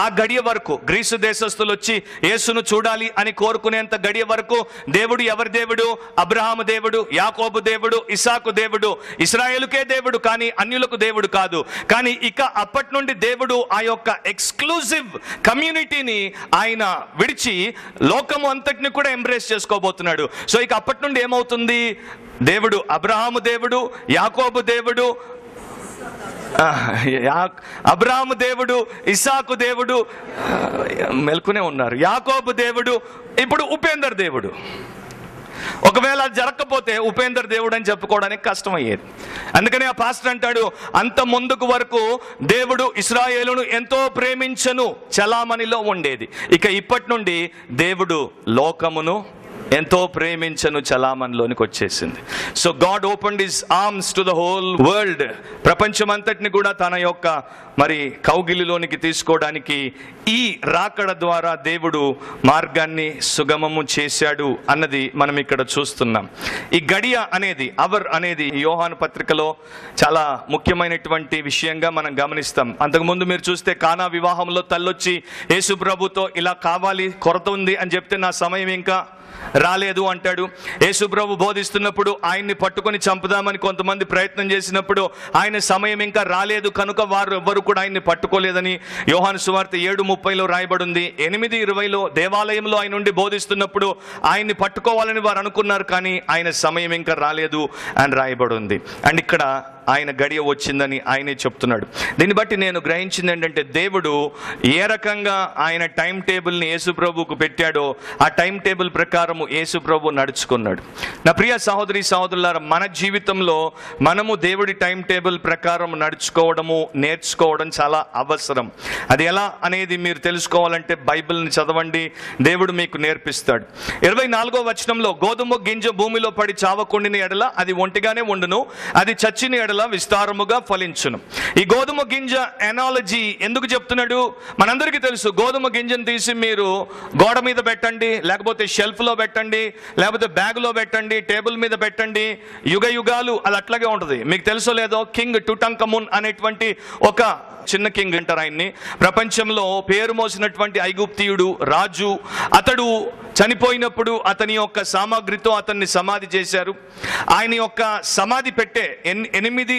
ఆ గడియ వరకు గ్రీసు దేశస్తులు వచ్చి యేసును చూడాలి అని కోరుకునేంత గడియ వరకు దేవుడు ఎవరి దేవుడు? అబ్రహాము దేవుడు, యాకోబు దేవుడు, ఇసాకు దేవుడు, ఇశ్రాయేలుకే దేవుడు, కానీ అన్యులకు దేవుడు కాదు. కానీ ఇక అప్పటి నుండి దేవుడు ఆ యొక్క ఎక్స్క్లూజివ్ కమ్యూనిటీని ఆయన విడిచి లోకము అంతటిని కూడా ఎంబ్రేస్ చేసుకోబోతున్నాడు. సో ఇక అప్పటి నుండి ఏమవుతుంది, దేవుడు అబ్రహాము దేవుడు, యాకోబు దేవుడు, అబ్రహాము దేవుడు, ఇసాకు దేవుడు, మెల్కునే ఉన్నారు, యాకోబు దేవుడు, ఇప్పుడు ఉపేందర్ దేవుడు. ఒకవేళ అది జరగకపోతే ఉపేందర్ దేవుడు అని చెప్పుకోవడానికి కష్టమయ్యేది. అందుకని ఆ పాస్టర్ అంటాడు, అంత ముందుకు వరకు దేవుడు ఇశ్రాయేలును ఎంతో ప్రేమించను చలామణిలో ఉండేది, ఇక ఇప్పటి నుండి దేవుడు లోకమును ఎంతో ప్రేమించను చలామణిలోనికి వచ్చేసింది. So God opened his arms to the whole world. ప్రపంచం అంతటిని కూడా తన యొక్క మరి కౌగిలిలోనికి తీసుకోవడానికి ఈ రాకడ ద్వారా దేవుడు మార్గాన్ని సుగమము చేశాడు అన్నది మనం ఇక్కడ చూస్తున్నాం. ఈ గడియ అనేది, అవర్ అనేది యోహాను పత్రికలో చాలా ముఖ్యమైనటువంటి విషయంగా మనం గమనిస్తాం. అంతకుముందు మీరు చూస్తే కానా వివాహంలో తల్లొచ్చి యేసు ప్రభుతో ఇలా కావాలి, కొరత ఉంది అని చెప్తే నా సమయం ఇంకా రాలేదు అంటాడు. యేసు ప్రభు బోధిస్తున్నప్పుడు ఆయన్ని పట్టుకొని చంపుదామని కొంతమంది ప్రయత్నం చేసినప్పుడు ఆయన సమయం ఇంకా రాలేదు కనుక వారు ఎవ్వరు కూడా ఆయన్ని పట్టుకోలేదని యోహాను సువార్త 7:30 రాయబడింది. 8:20 దేవాలయంలో ఆయన నుండి బోధిస్తున్నప్పుడు ఆయన్ని పట్టుకోవాలని వారు అనుకున్నారు, కానీ ఆయన సమయం ఇంకా రాలేదు అని రాయబడింది. అండ్ ఇక్కడ ఆయన గడియ వచ్చిందని ఆయనే చెప్తున్నాడు. దీన్ని బట్టి నేను గ్రహించింది ఏంటంటే, దేవుడు ఏ రకంగా ఆయన టైం టేబుల్ని యేసు ప్రభువుకు పెట్టాడో ఆ టైం టేబుల్ ప్రకారము యేసు ప్రభు నడుచుకున్నాడు. నా ప్రియ సహోదరి సహోదరులారా, మన జీవితంలో మనము దేవుడి టైం టేబుల్ ప్రకారం నడుచుకోవడము నేర్చుకోవడం చాలా అవసరం. అది ఎలా అనేది మీరు తెలుసుకోవాలంటే బైబిల్ని చదవండి, దేవుడు మీకు నేర్పిస్తాడు. 24వ వచనంలో, గోధుమ గింజ భూమిలో పడి చావకుండిన ఎడల అది ఒంటిగానే ఉండును, అది చచ్చిన ఎడల విస్తారముగా ఫలించును. ఈ గోధుమ గింజ ఎనాలజీ ఎందుకు చెప్తున్నాడు? మనందరికీ తెలుసు, గోధుమ గింజను తీసి మీరు గోడ మీద పెట్టండి, లేకపోతే షెల్ఫ్ లో పెట్టండి, లేకపోతే బ్యాగ్ లో పెట్టండి, టేబుల్ మీద పెట్టండి, యుగ యుగాలు అది అట్లాగే ఉంటుంది. మీకు తెలుసో లేదో, కింగ్ టుటంకమున్ అనేటువంటి ఒక చిన్న కింగ్ అంటారు ఆయన్ని, ప్రపంచంలో పేరు మోసినటువంటి ఐగుప్తీయుడు రాజు. అతడు చనిపోయినప్పుడు అతని యొక్క సామాగ్రితో అతన్ని సమాధి చేశారు. ఆయన యొక్క సమాధి పెట్టె 8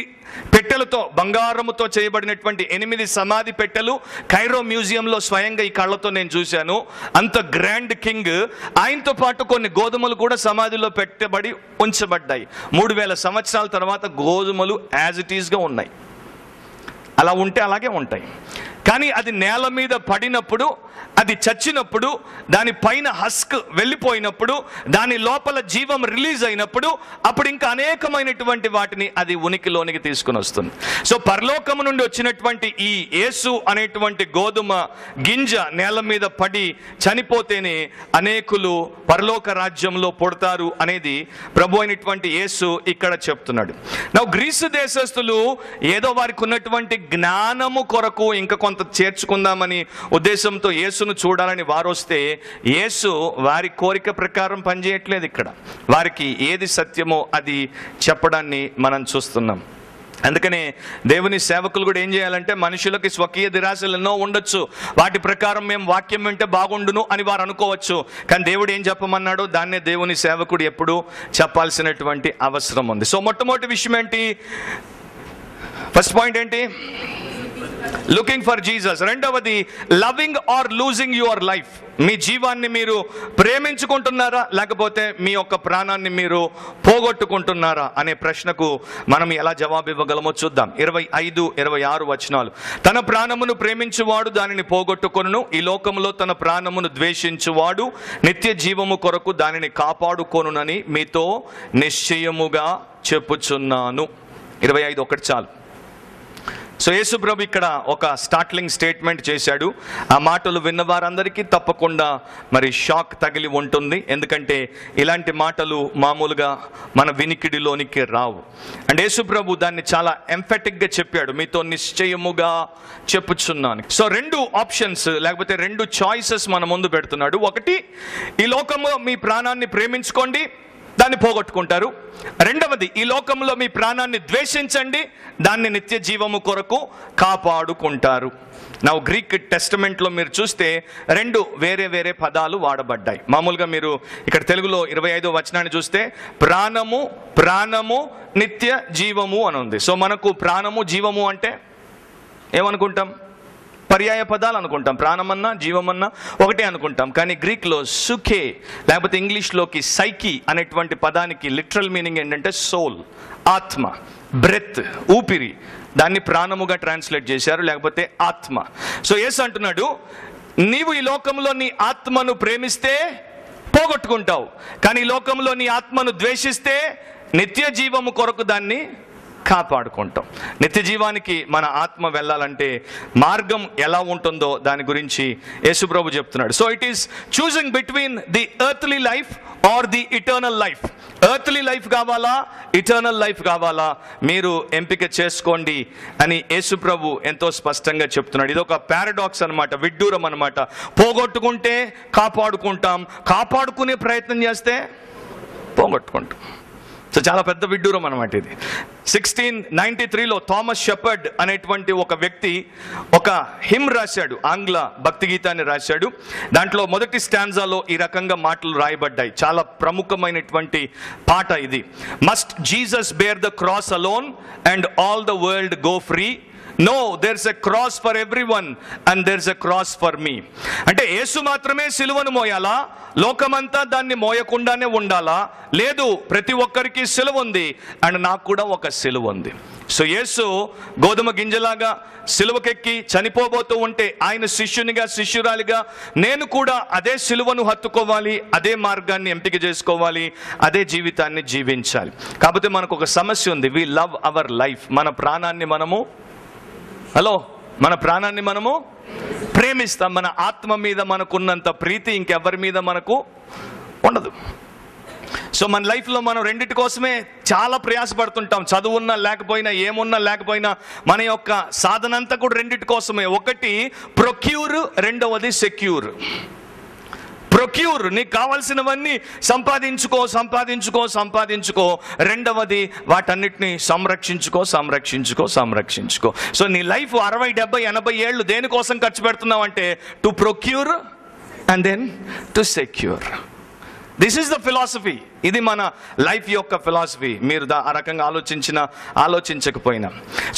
పెట్టెలతో, బంగారముతో చేయబడినటువంటి 8 సమాధి పెట్టెలు కైరో మ్యూజియంలో స్వయంగా ఈ కళ్ళతో నేను చూశాను. అంత గ్రాండ్ కింగ్. ఆయనతో పాటు కొన్ని గోధుమలు కూడా సమాధిలో పెట్టబడి ఉంచబడ్డాయి. 3000 సంవత్సరాల తర్వాత గోధుమలు యాజ్ ఇట్ ఈస్గా ఉన్నాయి. అలా ఉంటే అలాగే ఉంటాయి. కానీ అది నేల మీద పడినప్పుడు, అది చచ్చినప్పుడు, దాని పైన హస్క్ వెళ్ళిపోయినప్పుడు, దాని లోపల జీవం రిలీజ్ అయినప్పుడు, అప్పుడు ఇంకా అనేకమైనటువంటి వాటిని అది ఉనికిలోనికి తీసుకుని వస్తుంది. సో పరలోకము నుండి వచ్చినటువంటి ఈ యేసు అనేటువంటి గోధుమ గింజ నేల మీద పడి చనిపోతేనే అనేకులు పరలోక రాజ్యంలో పుడతారు అనేది ప్రభు అయినటువంటి యేసు ఇక్కడ చెప్తున్నాడు. నా గ్రీసు దేశస్తులు ఏదో వారికి ఉన్నటువంటి జ్ఞానము కొరకు ఇంకా కొంత చేర్చుకుందామని ఉద్దేశంతో యేసును చూడాలని వారు వస్తే, యేసు వారి కోరిక ప్రకారం పనిచేయట్లేదు. ఇక్కడ వారికి ఏది సత్యమో అది చెప్పడాన్ని మనం చూస్తున్నాం. అందుకనే దేవుని సేవకులు కూడా ఏం చేయాలంటే, మనుషులకి స్వకీయ దిరాశలు ఎన్నో ఉండొచ్చు, వాటి ప్రకారం మేము వాక్యం వింటే బాగుండును అని వారు అనుకోవచ్చు. కానీ దేవుడు ఏం చెప్పమన్నాడో దాన్నే దేవుని సేవకుడు ఎప్పుడూ చెప్పాల్సినటువంటి అవసరం ఉంది. సో మొట్టమొదటి విషయం ఏంటి? ఫస్ట్ పాయింట్ ఏంటి? Looking for Jesus. రెండవది, loving or losing your life. మీ జీవాన్ని మీరు ప్రేమించుకుంటున్నారా, లేకపోతే మీ యొక్క ప్రాణాన్ని మీరు పోగొట్టుకుంటున్నారా అనే ప్రశ్నకు మనం ఎలా జవాబు ఇవ్వగలమో చూద్దాం. 25-26 వచనాలు. తన ప్రాణమును ప్రేమించువాడు దానిని పోగొట్టుకొనును, ఈ లోకములో తన ప్రాణమును ద్వేషించువాడు నిత్య జీవము కొరకు దానిని కాపాడుకొనునని మీతో నిశ్చయముగా చెప్పుచున్నాను. 25 చాలు. సో యేసు ప్రభు ఇక్కడ ఒక స్టార్ట్లింగ్ స్టేట్మెంట్ చేశాడు. ఆ మాటలు విన్న వారందరికీ తప్పకుండా మరి షాక్ తగిలి ఉంటుంది. ఎందుకంటే ఇలాంటి మాటలు మామూలుగా మన వినికిడిలోనికి రావు. అండ్ యేసు ప్రభు దాన్ని చాలా ఎంఫెటిక్గా చెప్పాడు, మీతో నిశ్చయముగా చెప్పుచున్నాను. సో 2 ఆప్షన్స్ లేకపోతే 2 చాయిసెస్ మన ముందు పెడుతున్నాడు. ఒకటి, ఈ లోకంలో మీ ప్రాణాన్ని ప్రేమించుకోండి, దాన్ని పోగొట్టుకుంటారు. రెండవది, ఈ లోకంలో మీ ప్రాణాన్ని ద్వేషించండి, దాన్ని నిత్య జీవము కొరకు కాపాడుకుంటారు. నా గ్రీక్ టెస్టమెంట్లో మీరు చూస్తే 2 వేరే వేరే పదాలు వాడబడ్డాయి. మామూలుగా మీరు ఇక్కడ తెలుగులో 25వ వచనాన్ని చూస్తే ప్రాణము, ప్రాణము, నిత్య జీవము అని ఉంది. సో మనకు ప్రాణము, జీవము అంటే ఏమనుకుంటాం? పర్యాయ పదాలు అనుకుంటాం. ప్రాణమన్నా జీవమన్నా ఒకటే అనుకుంటాం. కానీ గ్రీక్లో సుఖే లేకపోతే ఇంగ్లీష్లోకి సైకి అనేటువంటి పదానికి లిటరల్ మీనింగ్ ఏంటంటే సోల్, ఆత్మ, బ్రెత్, ఊపిరి. దాన్ని ప్రాణముగా ట్రాన్స్లేట్ చేశారు, లేకపోతే ఆత్మ. సో యేసు అంటున్నాడు, నీవు ఈ లోకంలో నీ ఆత్మను ప్రేమిస్తే పోగొట్టుకుంటావు, కానీ ఈ లోకంలో నీ ఆత్మను ద్వేషిస్తే నిత్య జీవము కొరకు దాన్ని కాపాడుకుంటాం. నిత్య జీవానికి మన ఆత్మ వెళ్ళాలంటే మార్గం ఎలా ఉంటుందో దాని గురించి యేసుప్రభు చెప్తున్నాడు. So it is choosing between the earthly life or the eternal life. Earthly life కావాలా, ఇటర్నల్ లైఫ్ కావాలా, మీరు ఎంపిక చేసుకోండి అని యేసుప్రభు ఎంతో స్పష్టంగా చెప్తున్నాడు. ఇది ఒక పారాడాక్స్ అనమాట, విడ్డూరం అనమాట. పోగొట్టుకుంటే కాపాడుకుంటాం, కాపాడుకునే ప్రయత్నం చేస్తే పోగొట్టుకుంటాం. సో చాలా పెద్ద విడ్డూరం అనమాట ఇది. 1693లో థామస్ షెపర్డ్ అనేటువంటి ఒక వ్యక్తి ఒక హిమ్ రాశాడు, ఆంగ్ల భక్తి గీతాన్ని రాశాడు. దాంట్లో మొదటి స్టాంజాలో ఈ రకంగా మాటలు రాయబడ్డాయి. చాలా ప్రముఖమైనటువంటి పాట ఇది. Must Jesus bear the cross alone and all the world go free. No, there's a cross for everyone and there's a cross for me. అంటే యేసు మాత్రమే సిలువను మోయాలా, లోకమంతా దాన్ని మోయకుండానే ఉండాలా? లేదు, ప్రతి ఒక్కరికి సిలువ ఉంది అండ్ నాకు కూడా ఒక సిలువ ఉంది. సో యేసు గోధుమ గింజలాగా సిలువకెక్కి చనిపోబోతూ ఉంటే ఆయన శిష్యునిగా, శిష్యురాలిగా నేను కూడా అదే సిలువను హత్తుకోవాలి, అదే మార్గాన్ని ఎంపిక చేసుకోవాలి, అదే జీవితాన్ని జీవించాలి. కాకపోతే మనకు ఒక సమస్య ఉంది. We love our life. మన ప్రాణాన్ని మనము ప్రేమిస్తాం. మన ఆత్మ మీద మనకున్నంత ప్రీతి ఇంకెవరి మీద మనకు ఉండదు. సో మన లైఫ్లో మనం రెండిటి కోసమే చాలా ప్రయాసపడుతుంటాం. చదువున్నా లేకపోయినా, ఏమున్నా లేకపోయినా మన యొక్క సాధన అంతా కూడా రెండిటి కోసమే. ఒకటి ప్రొక్యూర్, రెండవది సెక్యూర్. ప్రొక్యూర్, నీకు కావాల్సినవన్నీ సంపాదించుకో. రెండవది వాటన్నిటిని సంరక్షించుకో. సో నీ లైఫ్ 60, 70, 80 ఏళ్ళు దేనికోసం ఖర్చు పెడుతున్నావు అంటే to procure and then to secure. This is the philosophy. ఇది మన లైఫ్ యొక్క ఫిలాసఫీ. మీరు ఆ రకంగా ఆలోచించకపోయినా.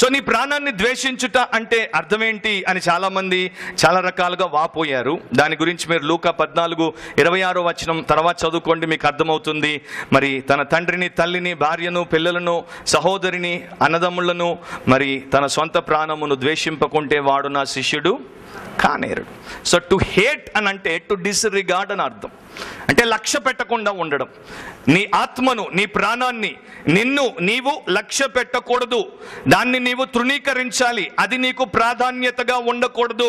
సో నీ ప్రాణాన్ని ద్వేషించుట అంటే అర్థం ఏంటి అని చాలామంది చాలా రకాలుగా వాపోయారు. దాని గురించి మీరు లూకా 14:26 తర్వాత చదువుకోండి, మీకు అర్థమవుతుంది. మరి తన తండ్రిని, తల్లిని, భార్యను, పిల్లలను, సహోదరిని, అన్నదమ్ములను, మరి తన సొంత ప్రాణమును ద్వేషింపకుంటే వాడు నా శిష్యుడు కానేరుడు. సో టు హేట్ అని అంటే టు డిస్రిగార్డ్ అని అర్థం. అంటే లక్ష్య పెట్టకుండా ఉండడం. నీ ఆత్మను, నీ ప్రాణాన్ని, నీవు లక్ష్య పెట్టకూడదు. దాన్ని నీవు తృణీకరించాలి. అది నీకు ప్రాధాన్యతగా ఉండకూడదు.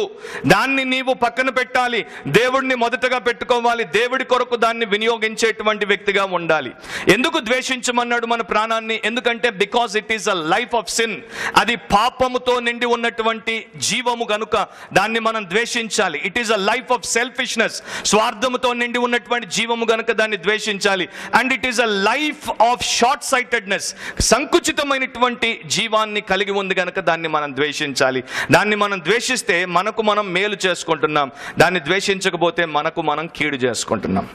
దాన్ని నీవు పక్కన పెట్టాలి. దేవుడిని మొదటగా పెట్టుకోవాలి. దేవుడి కొరకు దాన్ని వినియోగించేటువంటి వ్యక్తిగా ఉండాలి. ఎందుకు ద్వేషించమన్నాడు మన ప్రాణాన్ని? ఎందుకంటే because it is a life of sin. అది పాపముతో నిండి ఉన్నటువంటి జీవము కనుక దాన్ని మనం ద్వేషించాలి. It is a life of selfishness. స్వార్థముతో నిండి ఉన్నటువంటి జీవము గనుక దాన్ని ద్వేషించాలి. And it is a life of short sightedness. సంకుచితమైనటువంటి జీవాన్ని కలిగి ఉంది గనుక దాన్ని మనం ద్వేషించాలి. దాన్ని మనం ద్వేషిస్తే మనకు మనం మేలు చేసుకుంటున్నాం. దాన్ని ద్వేషించకపోతే మనకు మనం కీడు చేసుకుంటున్నాం.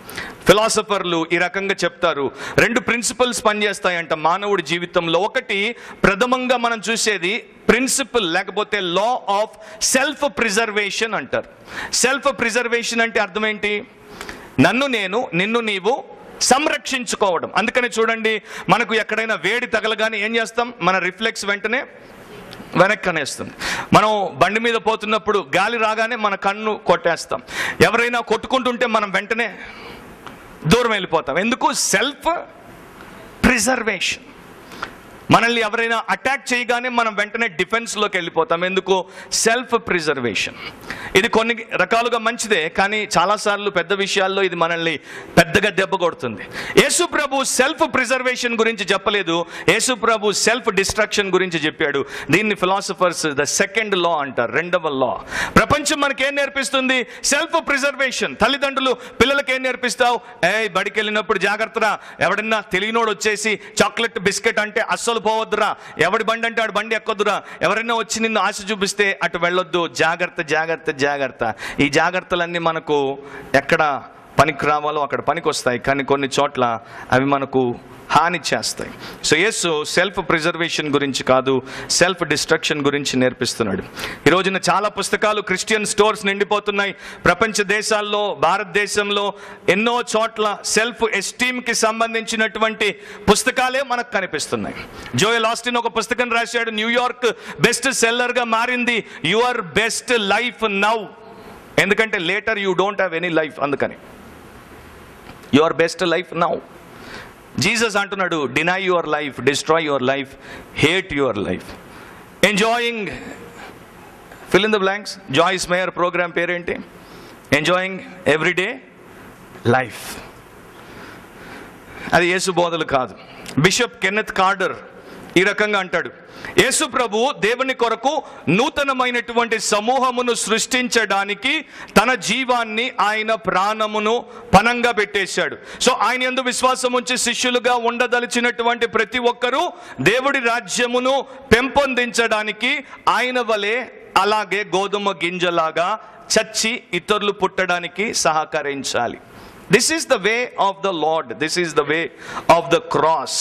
ఫిలాసఫర్లు ఈ రకంగా చెప్తారు. 2 ప్రిన్సిపల్స్ పనిచేస్తాయంట మానవుడి జీవితంలో. ఒకటి, ప్రథమంగా మనం చూసేది ప్రిన్సిపల్ లేకపోతే లా ఆఫ్ సెల్ఫ్ ప్రిజర్వేషన్ అంటారు. సెల్ఫ్ ప్రిజర్వేషన్ అంటే అర్థం ఏంటి? నిన్ను నీవు సంరక్షించుకోవడం. అందుకని చూడండి, మనకు ఎక్కడైనా వేడి తగలగానే ఏం చేస్తాం? మన రిఫ్లెక్స్ వెంటనే వెనక్కి అనేస్తుంది. మనం బండి మీద పోతున్నప్పుడు గాలి రాగానే మన కన్ను కొట్టేస్తాం. ఎవరైనా కొట్టుకుంటుంటే మనం వెంటనే దూరం వెళ్ళిపోతాం. ఎందుకు? Self preservation. మనల్ని ఎవరైనా అటాక్ చేయగానే మనం వెంటనే డిఫెన్స్లోకి వెళ్ళిపోతాం. ఎందుకు? Self preservation. ఇది కొన్ని రకాలుగా మంచిదే, కానీ చాలాసార్లు పెద్ద విషయాల్లో ఇది మనల్ని పెద్దగా దెబ్బ కొడుతుంది. యేసు ప్రభు సెల్ఫ్ ప్రిజర్వేషన్ గురించి చెప్పలేదు. యేసు ప్రభు సెల్ఫ్ డిస్ట్రక్షన్ గురించి చెప్పాడు. దీన్ని ఫిలాసఫర్స్ ద సెకండ్ లా అంటారు, 2వ లా. ప్రపంచం మనకేం నేర్పిస్తుంది? Self preservation. తల్లిదండ్రులు పిల్లలకి ఏం నేర్పిస్తావు? బడికి వెళ్ళినప్పుడు జాగ్రత్తరా, ఎవడన్నా తెలియనోడు వచ్చేసి చాక్లెట్ బిస్కెట్ అంటే అస్సలు పోవద్దురా, ఎవడి బండి అంటే ఆడు బండి ఎక్కొద్దురా, ఎవరైనా వచ్చి నిన్ను ఆశ చూపిస్తే అటు వెళ్ళొద్దు, జాగ్రత్త జాగ్రత్త జాగ్రత్త. ఈ జాగ్రత్తలన్నీ మనకు ఎక్కడ పనికి రావాలో అక్కడ పనికి వస్తాయి, కానీ కొన్ని చోట్ల అవి మనకు హాని చేస్తాయి. సో యేసు సెల్ఫ్ ప్రిజర్వేషన్ గురించి కాదు, సెల్ఫ్ డిస్ట్రక్షన్ గురించి నేర్పిస్తున్నాడు. ఈ రోజున చాలా పుస్తకాలు క్రిస్టియన్ స్టోర్స్ నిండిపోతున్నాయి. ప్రపంచ దేశాల్లో, భారతదేశంలో ఎన్నో చోట్ల సెల్ఫ్ ఎస్టీమ్కి సంబంధించినటువంటి పుస్తకాలే మనకు కనిపిస్తున్నాయి. జోయల్ ఆస్టిన్ ఒక పుస్తకం రాశాడు, న్యూయార్క్ బెస్ట్ సెల్లర్గా మారింది యువర్ బెస్ట్ లైఫ్ నౌ. ఎందుకంటే later you don't have any life. అందుకని your best life now. Jesus అంటున్నాడు, deny your life, destroy your life, hate your life. Enjoying fill in the blanks. Joyce Meyer program పేరేంటి? Enjoying everyday life. అది యేసు బోధలు కాదు. Bishop Kenneth Carter ఈ రకంగా అంటాడు, యేసు ప్రభు దేవుని కొరకు నూతనమైనటువంటి సమూహమును సృష్టించడానికి తన జీవాన్ని, ఆయన ప్రాణమును పణంగా పెట్టేశాడు. సో ఆయన యందు విశ్వాసం ఉంచి శిష్యులుగా ఉండదలిచినటువంటి ప్రతి ఒక్కరూ దేవుడి రాజ్యమును పెంపొందించడానికి ఆయన వలె అలాగే గోధుమ గింజలాగా చచ్చి ఇతరులు పుట్టడానికి సహకరించాలి. This is the way of the Lord. This is the way of the cross.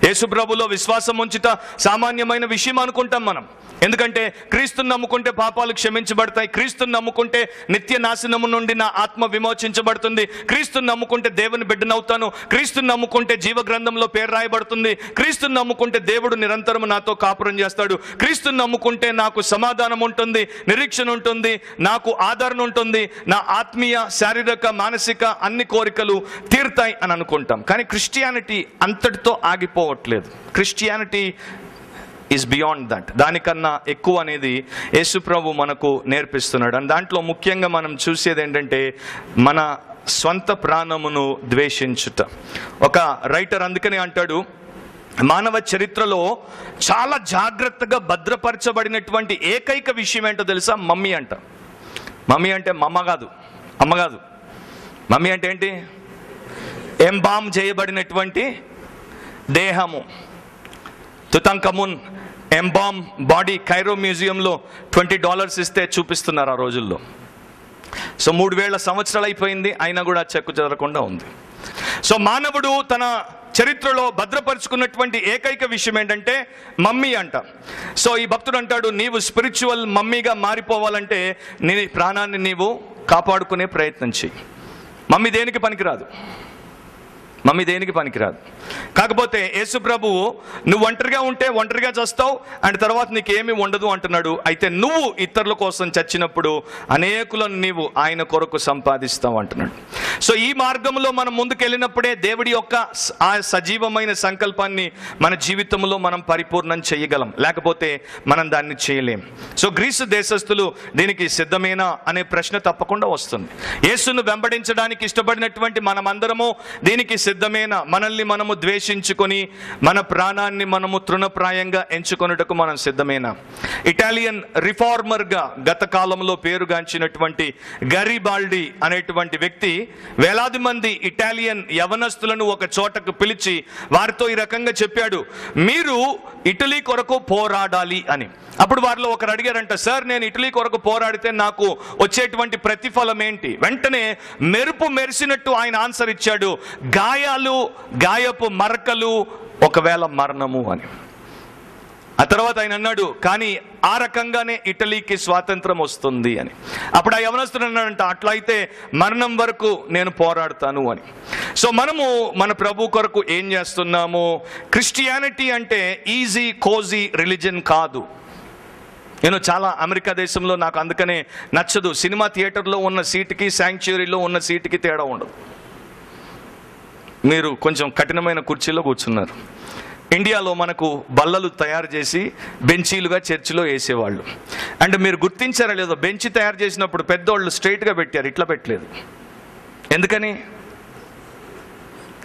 యేసు ప్రభులో విశ్వాసం ఉంచుట సామాన్యమైన విషయం అనుకుంటాం మనం. ఎందుకంటే క్రీస్తుని నమ్ముకుంటే పాపాలు క్షమించబడతాయి, క్రీస్తుని నమ్ముకుంటే నిత్య నాశనము నుండి నా ఆత్మ విమోచించబడుతుంది, క్రీస్తుని నమ్ముకుంటే దేవుని బిడ్డనవుతాను, క్రీస్తుని నమ్ముకుంటే జీవ గ్రంథంలో పేరు రాయబడుతుంది, క్రీస్తుని నమ్ముకుంటే దేవుడు నిరంతరం నాతో కాపురం చేస్తాడు, క్రీస్తుని నమ్ముకుంటే నాకు సమాధానం ఉంటుంది, నిరీక్షణ ఉంటుంది, నాకు ఆదరణ ఉంటుంది, నా ఆత్మీయ, శారీరక, మానసిక అన్ని కోరికలు తీరుతాయి అని అనుకుంటాం. కానీ క్రిస్టియానిటీ అంతటితో ఆగిపోవట్లేదు. Christianity is beyond that. దానికన్నా ఎక్కువ అనేది యేసు ప్రభు మనకు నేర్పిస్తున్నాడు. అండ్ దాంట్లో ముఖ్యంగా మనం చూసేది ఏంటంటే మన స్వంత ప్రాణమును ద్వేషించుట. ఒక రైటర్ అందుకనే అంటాడు, మానవ చరిత్రలో చాలా జాగ్రత్తగా భద్రపరచబడినటువంటి ఏకైక విషయం ఏంటో తెలుసా? మమ్మీ అంట. మమ్మీ అంటే మమ్మ కాదు, అమ్మ కాదు. మమ్మీ అంటే ఏంటి? ఎంబామ్ చేయబడినటువంటి దేహము. తుతంకమున్ ఎంబామ్ బాడీ కైరో మ్యూజియంలో $20 ఇస్తే చూపిస్తున్నారు ఆ రోజుల్లో. సో 3000 సంవత్సరాలు అయిపోయింది, అయినా కూడా చెక్కు చెదరకుండా ఉంది. సో మానవుడు తన చరిత్రలో భద్రపరుచుకున్నటువంటి ఏకైక విషయం ఏంటంటే మమ్మీ అంట. సో ఈ భక్తుడు అంటాడు, నీవు స్పిరిచువల్ మమ్మీగా మారిపోవాలంటే నీ ప్రాణాన్ని నీవు కాపాడుకునే ప్రయత్నం చెయ్యి. మమ్మీ దేనికి పనికిరాదు, మమ్మీ దేనికి పనికిరాదు. కాకపోతే యేసు ప్రభువు నువ్వు ఒంటరిగా ఉంటే ఒంటరిగా చస్తావు, అండ్ తర్వాత నీకేమీ ఉండదు అంటున్నాడు. అయితే నువ్వు ఇతరుల కోసం చచ్చినప్పుడు అనేకులను నీవు ఆయన కొరకు సంపాదిస్తావు అంటున్నాడు. సో ఈ మార్గంలో మనం ముందుకెళ్ళినప్పుడే దేవుడి యొక్క ఆ సజీవమైన సంకల్పాన్ని మన జీవితంలో మనం పరిపూర్ణం చేయగలం, లేకపోతే మనం దాన్ని చేయలేం. సో గ్రీసు దేశస్థులు దీనికి సిద్ధమేనా అనే ప్రశ్న తప్పకుండా వస్తుంది. యేసును వెంబడించడానికి ఇష్టపడినటువంటి మనమందరము దీనికి సిద్ధమేనా? మనల్ని మనము ద్వేషించుకొని మన ప్రాణాన్ని మనము తృణప్రాయంగా ఎంచుకొనుటకు మనం సిద్ధమేనా? ఇటాలియన్ రిఫార్మర్గా గత కాలంలో పేరుగాంచినటువంటి గరిబాల్డి అనేటువంటి వ్యక్తి వేలాది మంది ఇటాలియన్ యవనస్తులను ఒక చోటకు పిలిచి వారితో ఈ రకంగా చెప్పాడు, మీరు ఇటలీ కొరకు పోరాడాలి అని. అప్పుడు వారిలో ఒకరు అడిగారంట, సార్ నేను ఇటలీ కొరకు పోరాడితే నాకు వచ్చేటువంటి ప్రతిఫలం ఏంటి? వెంటనే మెరుపు మెరిసినట్టు ఆయన ఆన్సర్ ఇచ్చాడు, గాయాలు, గాయపు మరకలు, ఒకవేళ మరణము అని. ఆ తర్వాత ఆయన అన్నాడు, కానీ ఆ రకంగానే ఇటలీకి స్వాతంత్రం వస్తుంది అని. అప్పుడు ఆ యవనస్తుడు అన్నాడంట, అట్లయితే మరణం వరకు నేను పోరాడతాను అని. సో మనము మన ప్రభు కొరకు ఏం చేస్తున్నాము? క్రిస్టియానిటీ అంటే ఈజీ కోజీ రిలీజన్ కాదు. నేను చాలా అమెరికా దేశంలో నాకు అందుకనే నచ్చదు. సినిమా థియేటర్లో ఉన్న సీటుకి శాంక్చురీలో ఉన్న సీటుకి తేడా ఉండదు. మీరు కొంచెం కఠినమైన కుర్చీలో కూర్చున్నారు. ఇండియాలో మనకు బల్లలు తయారు చేసి బెంచీలుగా చర్చిలో వేసేవాళ్ళు. అంటే మీరు గుర్తించారా లేదో, బెంచ్ తయారు చేసినప్పుడు పెద్దోళ్ళు స్ట్రైట్గా పెట్టారు, ఇట్లా పెట్టలేదు. ఎందుకని?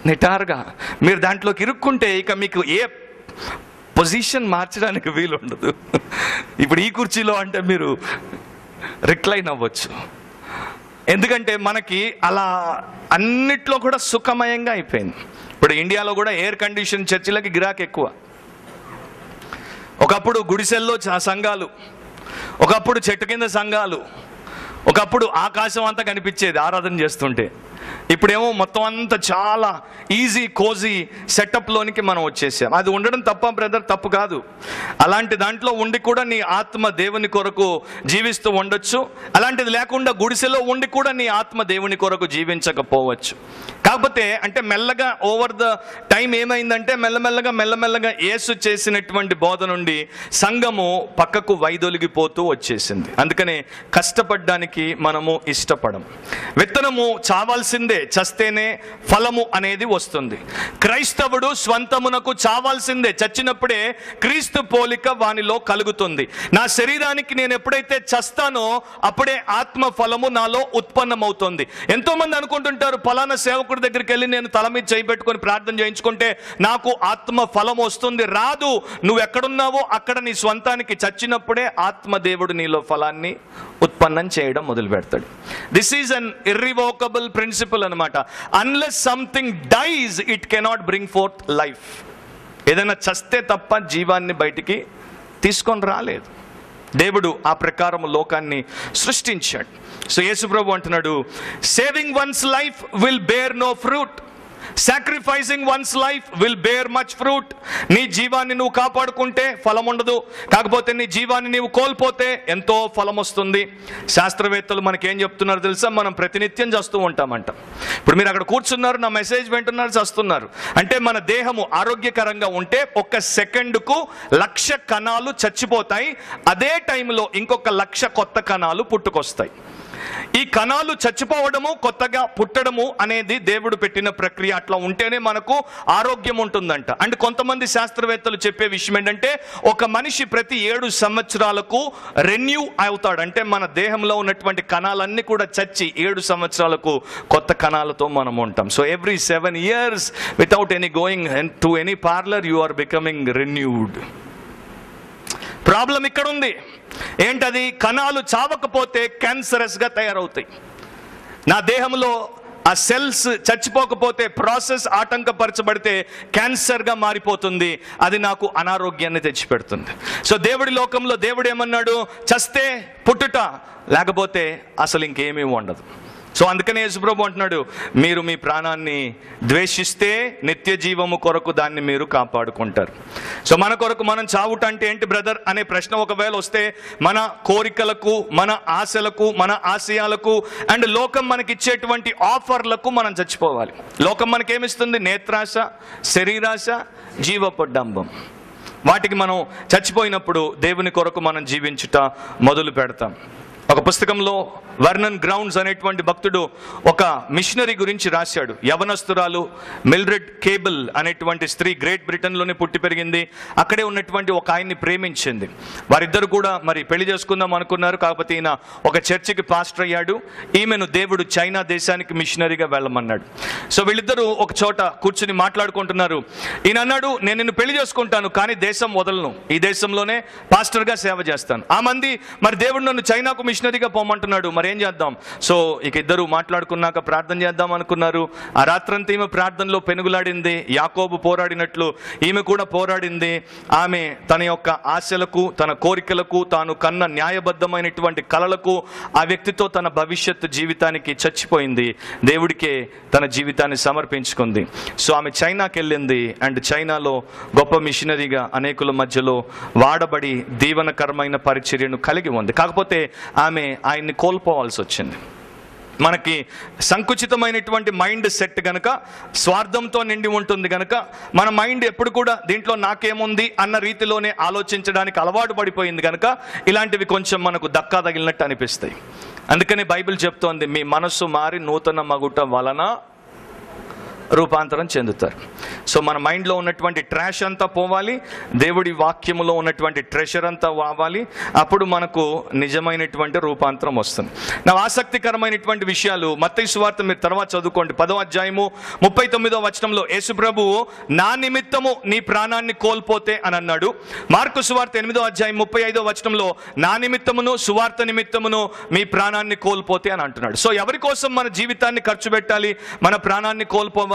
నిటారుగా. మీరు దాంట్లోకి ఇరుక్కుంటే ఇక మీకు ఏ పొజిషన్ మార్చడానికి వీలు ఉండదు. ఇప్పుడు ఈ కుర్చీలో అంటే మీరు రిక్లైన్ అవ్వచ్చు. ఎందుకంటే మనకి అలా అన్నిట్లో కూడా సుఖమయంగా అయిపోయింది. ఇప్పుడు ఇండియాలో కూడా ఎయిర్ కండిషన్ చర్చిలకి గిరాకీ ఎక్కువ. ఒకప్పుడు గుడిసెల్లో సంఘాలు, ఒకప్పుడు చెట్టు కింద సంఘాలు, ఒకప్పుడు ఆకాశం అంతా కనిపించేది ఆరాధన చేస్తుంటే. ఇప్పుడేమో మొత్తం అంతా చాలా ఈజీ కోజీ సెటప్లోనికి మనం వచ్చేసాం. అది ఉండడం తప్ప బ్రదర్? తప్పు కాదు. అలాంటి దాంట్లో ఉండి కూడా నీ ఆత్మ దేవుని కొరకు జీవిస్తూ ఉండొచ్చు. అలాంటిది లేకుండా గుడిసెలో ఉండి కూడా నీ ఆత్మ దేవుని కొరకు జీవించకపోవచ్చు. కాకపోతే అంటే మెల్లగా ఓవర్ ద టైం ఏమైందంటే మెల్లమెల్లగా యేసు చేసినటువంటి బోధ నుండి సంఘము పక్కకు వైదొలిగిపోతూ వచ్చేసింది. అందుకనే కష్టపడడానికి మనము ఇష్టపడం. విత్తనము చావాల్సిందే, చస్తేనే ఫలము అనేది వస్తుంది. క్రైస్తవుడు స్వంతమునకు చావాల్సిందే, చచ్చినప్పుడే క్రీస్తు పోలిక వానిలో కలుగుతుంది. నా శరీరానికి నేను ఎప్పుడైతే చస్తానో అప్పుడే ఆత్మ ఫలము నాలో ఉత్పన్నమవుతుంది. ఎంతో మంది అనుకుంటుంటారు, ఫలానా సేవకుడి దగ్గరికి వెళ్ళి నేను తల మీద చేయబెట్టుకొని ప్రార్థన చేయించుకుంటే నాకు ఆత్మ ఫలం వస్తుంది. రాదు. నువ్వు ఎక్కడున్నావో అక్కడ నీ స్వంతానికి చచ్చినప్పుడే ఆత్మదేవుడు నీలో ఫలాన్ని ఉత్పన్నం చేయడం మొదలు పెడతాడు. This is an irrevocable principle అనమాట. Unless something dies it cannot bring forth life. ఏదైనా చస్తే తప్ప జీవాన్ని బయటికి తీసుకొని రాలేదు. దేవుడు ఆ ప్రకారం లోకాన్ని సృష్టించాడు. సో యేసు ప్రభు అంటున్నాడు, saving one's life will bear no fruit, sacrificing one's life will bear much fruit. నీ జీవాన్ని నువ్వు కాపాడుకుంటే ఫలం ఉండదు, కాకపోతే నీ జీవాన్ని నీవు కోల్పోతే ఎంతో ఫలం వస్తుంది. శాస్త్రవేత్తలు మనకేం చెప్తున్నారు తెలుసా? మనం ప్రతినిత్యం చస్తూ ఉంటామంట. ఇప్పుడు మీరు అక్కడ కూర్చున్నారు, నా మెసేజ్ వింటున్నారు, చస్తున్నారు. అంటే మన దేహము ఆరోగ్యకరంగా ఉంటే 1 సెకండుకు 1,00,000 కణాలు చచ్చిపోతాయి. అదే టైంలో ఇంకొక 1,00,000 కొత్త కణాలు పుట్టుకొస్తాయి. ఈ కణాలు చచ్చిపోవడము, కొత్తగా పుట్టడము అనేది దేవుడు పెట్టిన ప్రక్రియ. అట్లా ఉంటేనే మనకు ఆరోగ్యం ఉంటుందంట. అండ్ కొంతమంది శాస్త్రవేత్తలు చెప్పే విషయం ఏంటంటే, ఒక మనిషి ప్రతి 7 సంవత్సరాలకు రెన్యూ అవుతాడు. అంటే మన దేహంలో ఉన్నటువంటి కణాలన్నీ కూడా చచ్చి 7 సంవత్సరాలకు కొత్త కణాలతో మనం ఉంటాం. So every 7 years without any going to any parlour you are becoming renewed. Problem ఇక్కడ ఉంది. ఏంటది? కణాలు చావకపోతే క్యాన్సరస్గా తయారవుతాయి. నా దేహంలో ఆ సెల్స్ చచ్చిపోకపోతే, ప్రాసెస్ ఆటంకపరచబడితే క్యాన్సర్గా మారిపోతుంది. అది నాకు అనారోగ్యాన్ని తెచ్చిపెడుతుంది. సో దేవుడి లోకంలో దేవుడు ఏమన్నాడు? చస్తే పుట్టుట, లేకపోతే అసలు ఇంకేమీ ఉండదు. సో అందుకనే యేసుప్రభు అంటున్నాడు, మీరు మీ ప్రాణాన్ని ద్వేషిస్తే నిత్య జీవము కొరకు దాన్ని మీరు కాపాడుకుంటారు. సో మన కొరకు మనం చావుట అంటే ఏంటి బ్రదర్ అనే ప్రశ్న ఒకవేళ వస్తే, మన కోరికలకు, మన ఆశలకు, మన ఆశయాలకు అండ్ లోకం మనకిచ్చేటువంటి ఆఫర్లకు మనం చచ్చిపోవాలి. లోకం మనకేమిస్తుంది? నేత్రాశ, శరీరాశ, జీవపడ్డంబం. వాటికి మనం చచ్చిపోయినప్పుడు దేవుని కొరకు మనం జీవించుట మొదలు పెడతాం. ఒక పుస్తకంలో వర్నన్ గ్రౌండ్స్ అనేటువంటి భక్తుడు ఒక మిషనరీ గురించి రాశాడు. యవనస్తురాలు మిల్డ్రెడ్ కేబుల్ అనేటువంటి స్త్రీ గ్రేట్ బ్రిటన్లోనే పుట్టి పెరిగింది. అక్కడే ఉన్నటువంటి ఒక ఆయన్ని ప్రేమించింది. వారిద్దరు కూడా మరి పెళ్లి చేసుకుందాం అనుకున్నారు. కాకపోతే ఈయన ఒక చర్చికి పాస్టర్ అయ్యాడు. ఈమెను దేవుడు చైనా దేశానికి మిషనరీగా వెళ్ళమన్నాడు. సో వీళ్ళిద్దరూ ఒక చోట కూర్చుని మాట్లాడుకుంటున్నారు. ఈయన అన్నాడు, నేను నిన్ను పెళ్లి చేసుకుంటాను, కానీ దేశం వదలను, ఈ దేశంలోనే పాస్టర్గా సేవ చేస్తాను. ఆ మంది మరి దేవుడు నన్ను చైనాకు మిషనరీగా పోమంటున్నాడు, మరి ఏం చేద్దాం? సో ఇక ఇద్దరు మాట్లాడుకున్నాక ప్రార్థన చేద్దాం అనుకున్నారు. ఆ రాత్రంతా ఈమె ప్రార్థనలో పెనుగులాడింది. యాకోబు పోరాడినట్లు ఈమె కూడా పోరాడింది. ఆమె తన యొక్క ఆశలకు, తన కోరికలకు, తాను కన్న న్యాయబద్ధమైనటువంటి కలలకు, ఆ వ్యక్తితో తన భవిష్యత్తు జీవితానికి చచ్చిపోయింది. దేవుడికే తన జీవితాన్ని సమర్పించుకుంది. సో ఆమె చైనాకి వెళ్ళింది అండ్ చైనాలో గొప్ప మిషనరీగా అనేకుల మధ్యలో వాడబడి దీవనకరమైన పరిచర్యను కలిగి ఉంది. కాకపోతే ఆమె ఆయన్ని కోల్పోవాల్సి వచ్చింది. మనకి సంకుచితమైనటువంటి మైండ్ సెట్ గనక, స్వార్థంతో నిండి ఉంటుంది గనక, మన మైండ్ ఎప్పుడు కూడా దీంట్లో నాకేముంది అన్న రీతిలోనే ఆలోచించడానికి అలవాటు పడిపోయింది గనక ఇలాంటివి కొంచెం మనకు దక్కా తగిలినట్టు అనిపిస్తాయి. అందుకనే బైబిల్ చెప్తోంది, మీ మనస్సు మారి నూతన మగుట వలన రూపాంతరం చెందుతారు. సో మన మైండ్లో ఉన్నటువంటి ట్రాష్ అంతా పోవాలి, దేవుడి వాక్యములో ఉన్నటువంటి ట్రెషర్ అంతా వావాలి. అప్పుడు మనకు నిజమైనటువంటి రూపాంతరం వస్తుంది. నా ఆసక్తికరమైనటువంటి విషయాలు మత్తయి సువార్త మీరు తర్వాత చదువుకోండి. 10వ అధ్యాయము 39వ వచనంలో యేసుప్రభువు నా నిమిత్తము నీ ప్రాణాన్ని కోల్పోతే అని అన్నాడు. మార్కు సువార్త 8వ అధ్యాయం 35వ వచనంలో నా నిమిత్తమును, సువార్త నిమిత్తమును మీ ప్రాణాన్ని కోల్పోతే అని అంటున్నాడు. సో ఎవరి కోసం మన జీవితాన్ని ఖర్చు పెట్టాలి? మన ప్రాణాన్ని కోల్పోవాలి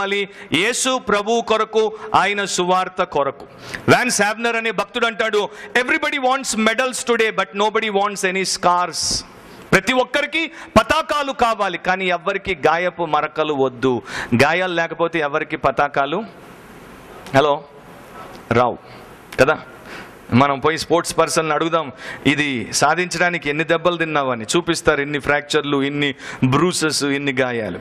యేసు ప్రభు కొరకు, ఆయన సువార్త కొరకు. వాన్ సాబ్నర్ అనే భక్తుడు అంటాడు, everybody wants medals today but nobody wants any scars. ప్రతి ఒక్కరికి పతాకాలు కావాలి, కానీ ఎవరికి గాయపు మరకలు వద్దు. గాయాలు లేకపోతే ఎవరికి పతాకాలు రావు కదా. మనం పోయి స్పోర్ట్స్ పర్సన్ అడుగుదాం, ఇది సాధించడానికి ఎన్ని దెబ్బలు తిన్నావని చూపిస్తారు. ఇన్ని ఫ్రాక్చర్లు, ఇన్ని బ్రూసెస్, ఇన్ని గాయాలు.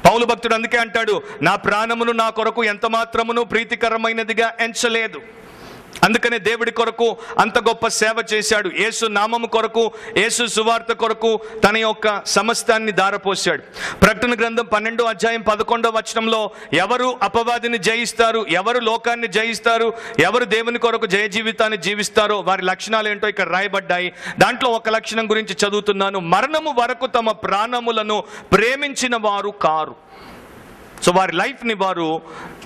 పౌలు భక్తుడు అందుకే అంటాడు, నా ప్రాణమును నా కొరకు ఎంత మాత్రమును ప్రీతికరమైనదిగా ఎంచలేదు. అందుకనే దేవుడి కొరకు అంత గొప్ప సేవ చేశాడు. యేసు నామము కొరకు, యేసు సువార్త కొరకు తన యొక్క సమస్తాన్ని దారపోశాడు. ప్రకటన గ్రంథం 12వ అధ్యాయం 11వ వచనంలో ఎవరు అపవాదిని జయిస్తారు, ఎవరు లోకాన్ని జయిస్తారు, ఎవరు దేవుని కొరకు జయ జీవితాన్ని జీవిస్తారో వారి లక్షణాలు ఏంటో ఇక్కడ రాయబడ్డాయి. దాంట్లో ఒక లక్షణం గురించి చదువుతున్నాను, మరణము వరకు తమ ప్రాణములను ప్రేమించిన వారు కారు. సో వారి లైఫ్ని వారు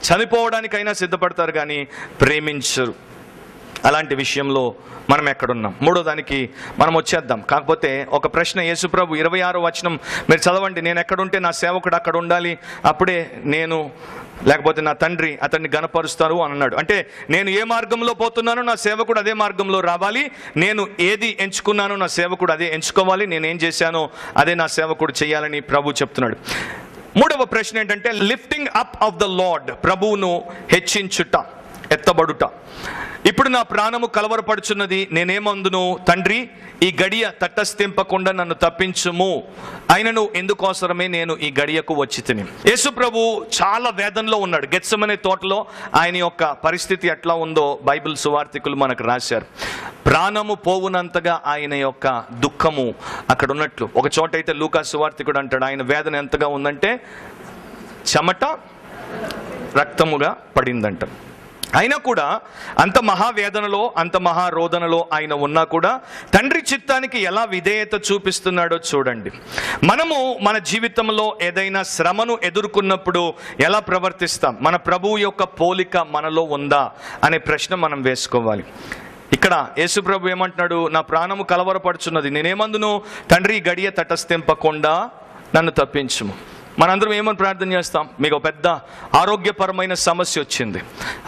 చనిపోవడానికైనా సిద్ధపడతారు కానీ ప్రేమించరు. అలాంటి విషయంలో మనం ఎక్కడున్నాం? మూడో దానికి మనం వచ్చేద్దాం. కాకపోతే ఒక ప్రశ్న, యేసుప్రభు 26వ వచనం మీరు చదవండి, నేను ఎక్కడుంటే నా సేవకుడు అక్కడ ఉండాలి, అప్పుడే నేను లేకపోతే నా తండ్రి అతన్ని గణపరుస్తారు అని అన్నాడు. అంటే నేను ఏ మార్గంలో పోతున్నానో నా సేవకుడు అదే మార్గంలో రావాలి, నేను ఏది ఎంచుకున్నానో నా సేవకుడు అదే ఎంచుకోవాలి, నేనేం చేశానో అదే నా సేవకుడు చేయాలని ప్రభు చెప్తున్నాడు. మూడవ ప్రశ్న ఏంటంటే lifting up of the lord, ప్రభువును హెచ్చించుట, ఎత్తబడుట. ఇప్పుడు నా ప్రాణము కలవరపడుచున్నది, నేనేమందును, తండ్రి ఈ గడియ తటస్థింపకుండా నన్ను తప్పించుము, ఆయనను ఎందుకోసరమే నేను ఈ గడియకు వచ్చి తిని. యేసు ప్రభు చాలా వేదనలో ఉన్నాడు. గెత్సెమనే తోటలో ఆయన యొక్క పరిస్థితి ఎట్లా ఉందో బైబిల్ సువార్థికులు మనకు రాశారు. ప్రాణము పోవునంతగా ఆయన యొక్క దుఃఖము అక్కడ ఉన్నట్లు. ఒక చోట అయితే లూకా సువార్థికుడు అంటాడు, ఆయన వేదన ఎంతగా ఉందంటే చెమట రక్తముగా పడిందంట. అయినా కూడా అంత మహావేదనలో, అంత మహారోదనలో ఆయన ఉన్నా కూడా తండ్రి చిత్తానికి ఎలా విధేయత చూపిస్తున్నాడో చూడండి. మనము మన జీవితంలో ఏదైనా శ్రమను ఎదుర్కొన్నప్పుడు ఎలా ప్రవర్తిస్తాం? మన ప్రభువు యొక్క పోలిక మనలో ఉందా అనే ప్రశ్న మనం వేసుకోవాలి. ఇక్కడ యేసు ప్రభు ఏమంటున్నాడు, నా ప్రాణము కలవరపడుచున్నది, నేనేమందును, తండ్రి గడియ తటస్థింపకుండా నన్ను తప్పించుము. మనందరం ఏమని ప్రార్థన చేస్తాం? మీకు ఒక పెద్ద ఆరోగ్యపరమైన సమస్య వచ్చింది,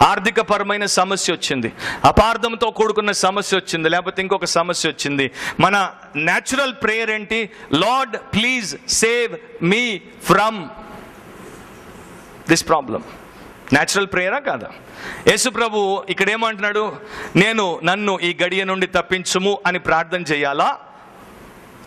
ఆర్థికపరమైన సమస్య వచ్చింది, అపార్థంతో కూడుకున్న సమస్య వచ్చింది, లేకపోతే ఇంకొక సమస్య వచ్చింది. మన న్యాచురల్ ప్రేయర్ ఏంటి? Lord please save me from this problem. Natural ప్రేయరా కాదా? యేసు ప్రభు ఇక్కడ ఏమంటున్నాడు? నన్ను ఈ గడియ నుండి తప్పించుము అని ప్రార్థన చేయాలా,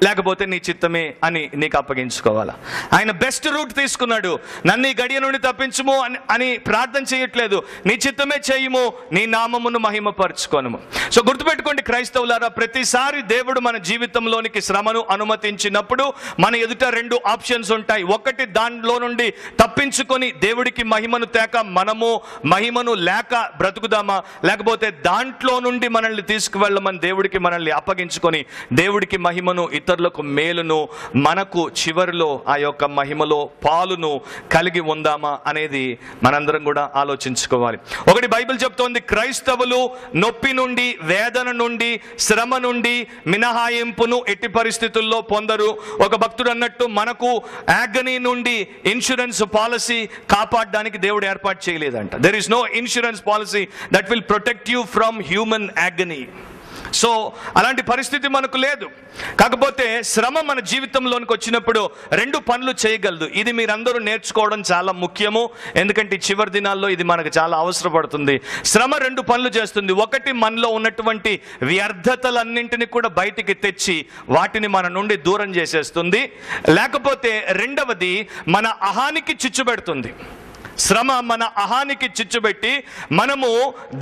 లేకపోతే నీ చిత్తమే అని నీకు అప్పగించుకోవాలా? ఆయన బెస్ట్ రూట్ తీసుకున్నాడు. నన్ను ఈ గడియ నుండి తప్పించుము అని ప్రార్థన చేయట్లేదు, నీ చిత్తమే చేయము, నీ నామమును మహిమపరచుకోను. సో గుర్తుపెట్టుకోండి క్రైస్తవులారా, ప్రతిసారి దేవుడు మన జీవితంలోనికి శ్రమను అనుమతించినప్పుడు మన ఎదుట రెండు ఆప్షన్స్ ఉంటాయి. ఒకటి, దానిలో నుండి తప్పించుకొని దేవుడికి మహిమను తేక మనము మహిమను లేక బ్రతుకుదామా, లేకపోతే దాంట్లో నుండి మనల్ని తీసుకువెళ్ళమని దేవుడికి మనల్ని అప్పగించుకొని దేవుడికి మహిమను, ఇతరులకు మేలును, మనకు చివరిలో ఆ యొక్క మహిమలో పాలును కలిగి ఉందామా అనేది మనందరం కూడా ఆలోచించుకోవాలి. ఒకటి బైబిల్ చెప్తోంది, క్రైస్తవులు నొప్పి నుండి, వేదన నుండి, శ్రమ నుండి మినహాయింపును ఎట్టి పరిస్థితుల్లో పొందరు. ఒక భక్తుడు అన్నట్టు, మనకు యాగనీ నుండి ఇన్సూరెన్స్ పాలసీ కాపాడడానికి దేవుడు ఏర్పాటు చేయలేదంట. There is no insurance policy that will protect you from human agony. So అలాంటి పరిస్థితి మనకు లేదు. కాకపోతే శ్రమ మన జీవితంలోనికి వచ్చినప్పుడు రెండు పనులు చేయగలదు. ఇది మీరందరూ నేర్చుకోవడం చాలా ముఖ్యము, ఎందుకంటే చివరి దినాల్లో ఇది మనకు చాలా అవసరపడుతుంది. శ్రమ రెండు పనులు చేస్తుంది. ఒకటి, మనలో ఉన్నటువంటి వ్యర్థతలన్నింటినీ కూడా బయటికి తెచ్చి వాటిని మన నుండి దూరం చేసేస్తుంది. లేకపోతే రెండవది, మన అహానికి చిచ్చు పెడుతుంది. శ్రమ మన అహానికి చిచ్చుబెట్టి మనము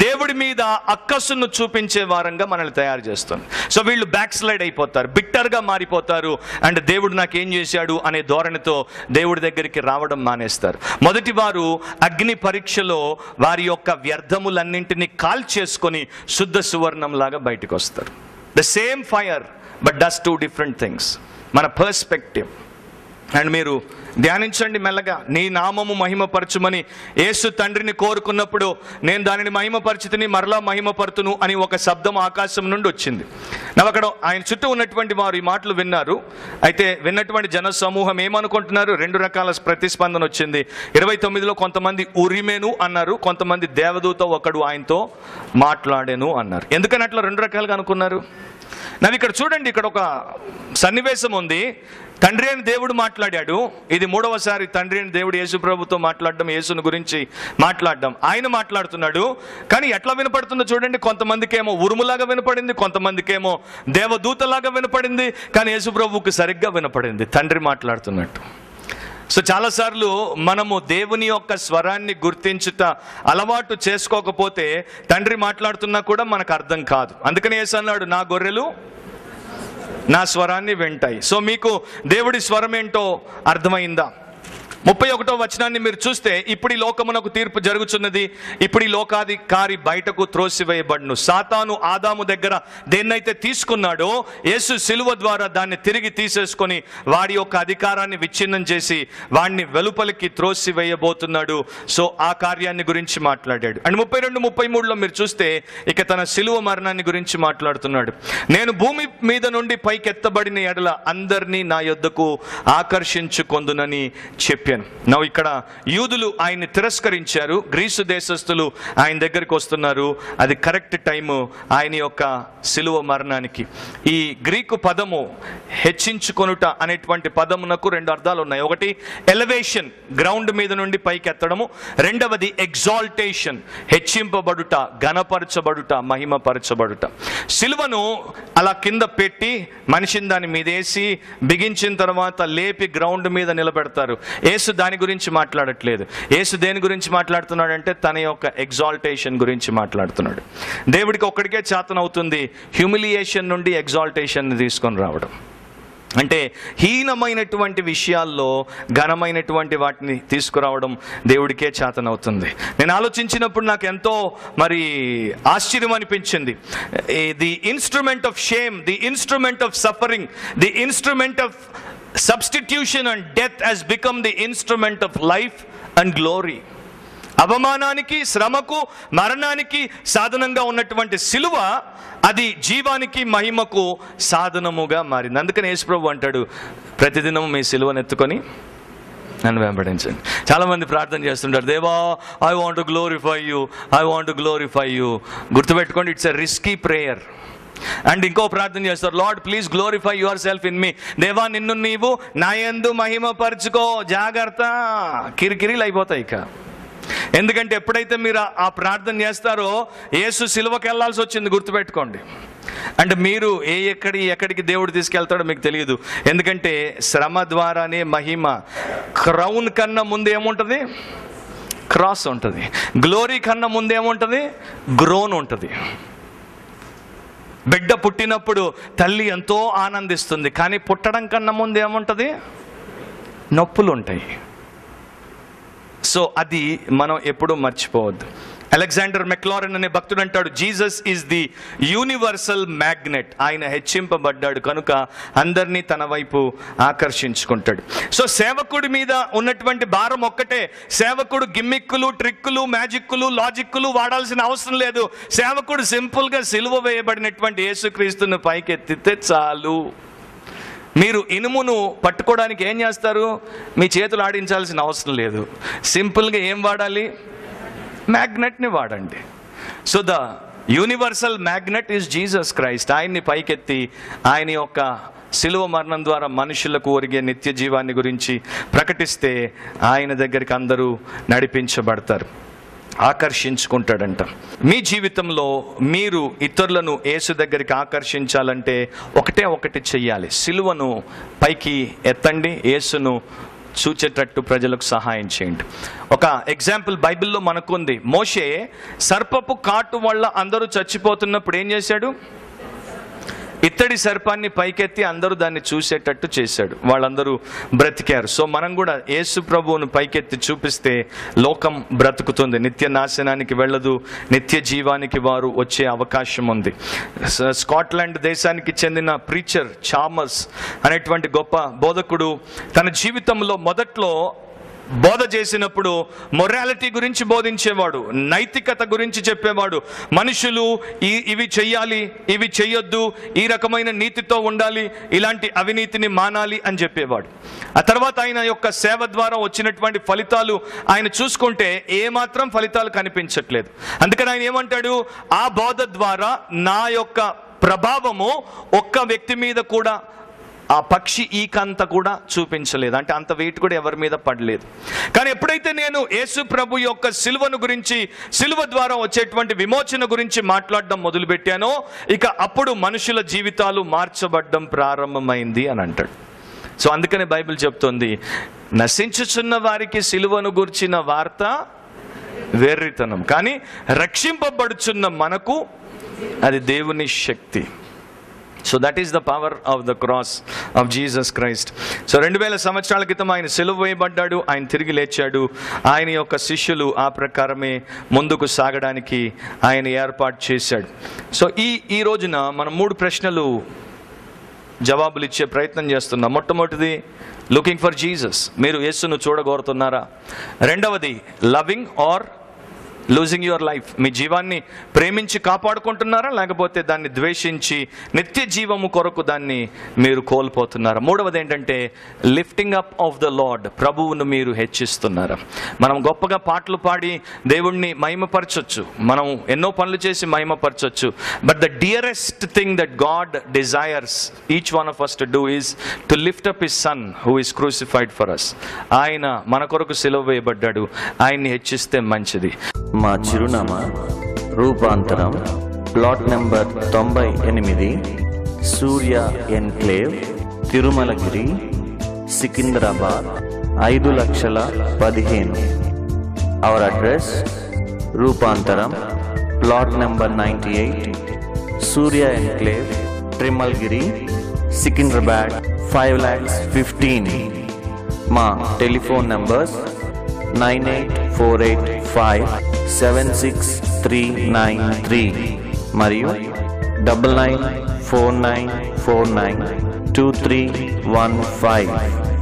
దేవుడి మీద అక్కసును చూపించే వారంగా మనల్ని తయారు చేస్తుంది. సో వీళ్ళు బ్యాక్ స్లైడ్ అయిపోతారు, బిట్టర్గా మారిపోతారు, అండ్ దేవుడు నాకేం చేశాడు అనే ధోరణితో దేవుడి దగ్గరికి రావడం మానేస్తారు. మొదటి వారు అగ్ని పరీక్షలో వారి యొక్క వ్యర్థములన్నింటినీ కాల్చేసుకొని శుద్ధ సువర్ణంలాగా బయటకు వస్తారు. The same fire but does two different things. మన పర్స్పెక్టివ్. అండ్ మీరు ధ్యానించండి మెల్లగా. నీ నామము మహిమపరచుమని యేసు తండ్రిని కోరుకున్నప్పుడు, నేను దానిని మహిమపరచుతుని మరలా మహిమపరుతును అని ఒక శబ్దం ఆకాశం నుండి వచ్చింది. అక్కడ ఆయన చుట్టూ ఉన్నటువంటి వారు ఈ మాటలు విన్నారు. అయితే విన్నటువంటి జన సమూహం ఏమనుకుంటున్నారు? రెండు రకాల ప్రతిస్పందన వచ్చింది. 29లో కొంతమంది ఉరిమేను అన్నారు, కొంతమంది దేవదూత ఒకడు ఆయనతో మాట్లాడాను అన్నారు. ఎందుకని అట్లా రెండు రకాలుగా అనుకున్నారు? ఇక్కడ చూడండి, ఇక్కడ ఒక సన్నివేశం ఉంది. తండ్రి అని దేవుడు మాట్లాడాడు. ఇది మూడవసారి తండ్రి అని దేవుడు యేసు ప్రభుతో మాట్లాడడం, యేసుని గురించి మాట్లాడడం. ఆయన మాట్లాడుతున్నాడు, కానీ ఎట్లా వినపడుతుందో చూడండి. కొంతమందికి ఏమో ఉరుములాగా వినపడింది, కొంతమందికి ఏమో దేవదూతలాగా వినపడింది, కానీ యేసు ప్రభువుకి సరిగ్గా వినపడింది తండ్రి మాట్లాడుతున్నట్టు. సో చాలాసార్లు మనము దేవుని యొక్క స్వరాన్ని గుర్తించుట అలవాటు చేసుకోకపోతే తండ్రి మాట్లాడుతున్నా కూడా మనకు అర్థం కాదు. అందుకని యేసు అన్నాడు, నా గొర్రెలు నా స్వరాన్ని వింటాయి. సో మీకు దేవుడి స్వరం ఏంటో అర్థమైందా? 31వ వచనాన్ని మీరు చూస్తే, ఇప్పుడు ఈ లోకమునకు తీర్పు జరుగుతున్నది, ఇప్పుడు ఈ లోకాధికారి బయటకు త్రోసివేయబడును. సాతాను ఆదాము దగ్గర దేన్నైతే తీసుకున్నాడో యేసు సిలువ ద్వారా దాన్ని తిరిగి తీసేసుకొని వాడి యొక్క అధికారాన్ని విచ్ఛిన్నం చేసి వాడిని వెలుపలికి త్రోసివేయబోతున్నాడు. సో ఆ కార్యాన్ని గురించి మాట్లాడాడు. అండ్ 32, 33లో మీరు చూస్తే ఇక తన సిలువ మరణాన్ని గురించి మాట్లాడుతున్నాడు. నేను భూమి మీద నుండి పైకెత్తబడిన ఎడల అందరినీ నా యొద్దకు ఆకర్షించుకొందునని చెప్పాను. ఇక్కడ యూదులు ఆయన్ని తిరస్కరించారు, గ్రీసు దేశస్థులు ఆయన దగ్గరికి వస్తున్నారు. అది కరెక్ట్ టైము ఆయన యొక్క సిలువ మరణానికి. ఈ గ్రీకు పదము హెచ్చించుకొనుట అనేటువంటి పదమునకు రెండు అర్థాలు ఉన్నాయి. ఒకటి ఎలివేషన్, గ్రౌండ్ మీద నుండి పైకి ఎత్తడము. రెండవది ఎగ్జాల్టేషన్, హెచ్చింపబడుట, ఘనపరచబడుట, మహిమపరచబడుట. సిలువను అలా కింద పెట్టి మనిషిని దాని మీద వేసి బిగించిన తర్వాత లేపి గ్రౌండ్ మీద నిలబెడతారు. యేసు దాని గురించి మాట్లాడట్లేదు. యేసు దేని గురించి మాట్లాడుతున్నాడంటే తన యొక్క ఎగ్జాల్టేషన్ గురించి మాట్లాడుతున్నాడు. దేవుడికి ఒక్కడికే చేతనవుతుంది హ్యూమిలియేషన్ నుండి ఎగ్జాల్టేషన్ తీసుకొని రావడం. అంటే హీనమైనటువంటి విషయాల్లో ఘనమైనటువంటి వాటిని తీసుకురావడం దేవుడికే చేతనవుతుంది. నేను ఆలోచించినప్పుడు నాకు ఎంతో ఆశ్చర్యం అనిపించింది. The instrument of shame, the instrument of suffering, the instrument of substitution and death has become the instrument of life and glory. అవమానానికి, శ్రమకు, మరణానికి సాధనంగా ఉన్నటువంటి సిలువ అది జీవానికి, మహిమకు సాధనముగా మారింది. అందుకని యేసు ప్రభువు అంటాడు, ప్రతిదినం మీ సిలువను ఎత్తుకొని నన్ను వెంబడించండి. చాలామంది ప్రార్థన చేస్తుంటారు, దేవా I want to glorify you, I want to glorify you. గుర్తుపెట్టుకోండి, it's a risky prayer. And ఇంకో ప్రార్థన చేస్తారు, lord please glorify yourself in me. దేవా నిన్ను నీవు నా యందు మహిమ పరుచుకో. జాగ్రత్త, కిరికిరీలు అయిపోతాయి ఇక. ఎందుకంటే ఎప్పుడైతే మీరు ఆ ప్రార్థన చేస్తారో యేసు సిలువకి వెళ్ళాల్సి వచ్చింది, గుర్తుపెట్టుకోండి. అంటే మీరు ఎక్కడికి దేవుడు తీసుకెళ్తాడో మీకు తెలియదు. ఎందుకంటే శ్రమ ద్వారానే మహిమ. క్రౌన్ కన్నా ముందు ఏముంటుంది? క్రాస్ ఉంటుంది. గ్లోరీ కన్నా ముందు ఏముంటుంది? గ్రోన్ ఉంటుంది. బిడ్డ పుట్టినప్పుడు తల్లి ఎంతో ఆనందిస్తుంది, కానీ పుట్టడం కన్నా ముందు ఏముంటుంది? నొప్పులు ఉంటాయి. సో అది మనం ఎప్పుడూ మర్చిపోవద్దు. అలెగ్జాండర్ మెక్లారెన్ అనే భక్తుడు అంటాడు, Jesus is the universal magnet. ఆయన హెచ్చింపబడ్డాడు కనుక అందరినీ తన వైపు ఆకర్షించుకుంటాడు. సో సేవకుడి మీద ఉన్నటువంటి భారం ఒక్కటే. సేవకుడు గిమ్మిక్కులు, ట్రిక్కులు, మ్యాజిక్కులు, లాజిక్కులు వాడాల్సిన అవసరం లేదు. సేవకుడు సింపుల్గా సిలువ వేయబడినటువంటి యేసుక్రీస్తును పైకెత్తితే చాలు. మీరు ఇనుమును పట్టుకోవడానికి ఏం చేస్తారు? మీ చేతులు ఆడించాల్సిన అవసరం లేదు. సింపుల్గా ఏం వాడాలి? మ్యాగ్నెట్ని వాడండి. So the universal magnet is Jesus Christ. ఆయన్ని పైకెత్తి ఆయన యొక్క సిలువ మరణం ద్వారా మనుషులకు ఒరిగే నిత్య జీవాన్ని గురించి ప్రకటిస్తే ఆయన దగ్గరికి అందరూ నడిపించబడతారు, ఆకర్షించుకుంటాడంట. మీ జీవితంలో మీరు ఇతరులను యేసు దగ్గరికి ఆకర్షించాలంటే ఒకటి చెయ్యాలి. సిలువను పైకి ఎత్తండి, యేసును చూచేటట్టు ప్రజలకు సహాయం చేయండి. ఒక ఎగ్జాంపుల్ బైబిల్లో మనకుంది. మోషే సర్పపు కాటు వల్ల అందరూ చచ్చిపోతున్నప్పుడు ఏం చేశాడు? ఇత్తడి సర్పాన్ని పైకెత్తి అందరూ దాన్ని చూసేటట్టు చేశాడు. వాళ్ళందరూ బ్రతికారు. సో మనం కూడా యేసు ప్రభువును పైకెత్తి చూపిస్తే లోకం బ్రతుకుతుంది, నిత్య నాశనానికి వెళ్ళదు, నిత్య జీవానికి వారు వచ్చే అవకాశం ఉంది. స్కాట్లాండ్ దేశానికి చెందిన ప్రీచర్ చామర్స్ అనేటువంటి గొప్ప బోధకుడు తన జీవితంలో మొదట్లో బోధ చేసినప్పుడు మొరాలిటీ గురించి బోధించేవాడు, నైతికత గురించి చెప్పేవాడు. మనుషులు ఇవి చెయ్యాలి, ఇవి చెయ్యొద్దు, ఈ రకమైన నీతితో ఉండాలి, ఇలాంటి అవినీతిని మానాలి అని చెప్పేవాడు. ఆ తర్వాత ఆయన యొక్క సేవ ద్వారా వచ్చినటువంటి ఫలితాలు ఆయన చూసుకుంటే ఏమాత్రం ఫలితాలు కనిపించట్లేదు. అందుకని ఆయన ఏమంటాడు? ఆ బోధ ద్వారా నా యొక్క ప్రభావము ఒక్క వ్యక్తి మీద కూడా, ఆ పక్షి ఈకంత కూడా చూపించలేదు. అంటే అంత వెయిట్ కూడా ఎవరి మీద పడలేదు. కానీ ఎప్పుడైతే నేను యేసు ప్రభు యొక్క సిలువను గురించి, సిలువ ద్వారా వచ్చేటువంటి విమోచన గురించి మాట్లాడడం మొదలుపెట్టానో ఇక అప్పుడు మనుషుల జీవితాలు మార్చబడ్డం ప్రారంభమైంది అని అంటాడు. సో అందుకని బైబిల్ చెప్తోంది, నశించుచున్న వారికి సిలువను గుర్చిన వార్త వెర్రితనం, కానీ రక్షింపబడుచున్న మనకు అది దేవుని శక్తి. So that is the power of the cross of Jesus Christ. So 2000 సంవత్సరాల క్రితం ఆయన సిలువ వేయబడ్డాడు, ఆయన తిరిగి లేచాడు. ఆయన యొక్క శిష్యులు ఆ ప్రకారమే ముందుకు సాగడానికి ఆయన ఏర్పాటు చేశాడు. సో ఈ రోజున మనం 3 ప్రశ్నలు జవాబులు ఇచ్చే ప్రయత్నం చేస్తున్నాం. మొట్టమొదటిది, లుకింగ్ ఫర్ జీసస్. మీరు యేసును చూడగోరుతున్నారా? రెండవది, loving or losing your life. మీ జీవాన్ని ప్రేమించి కాపాడుకుంటున్నారా, లేకపోతే దాన్ని ద్వేషించి నిత్య జీవము కొరకు దాన్ని మీరు కోల్పోతున్నారా? మూడవది ఏంటంటే, lifting up of the lord. ప్రభువును మీరు హెచ్చిస్తున్నారా? మనం గొప్పగా పాటలు పాడి దేవుణ్ణి మహిమపరచొచ్చు, మనం ఎన్నో పనులు చేసి మహిమపరచొచ్చు. But the dearest thing that God desires each one of us to do is to lift up his son who is crucified for us. ఆయన మన కొరకు సిలువ వేయబడ్డాడు, ఆయన్ని హెచ్చిస్తే మంచిది. మా చిరునామా Roopantharam, plot number 98, Surya enclave, Tirumalagiri, Secunderabad 5,15,000. Our address, Roopantharam, plot number 98, Surya enclave, Tirumalagiri, Secunderabad 5,15,000. మా telephone numbers 9848576393 మరియు 9949492315.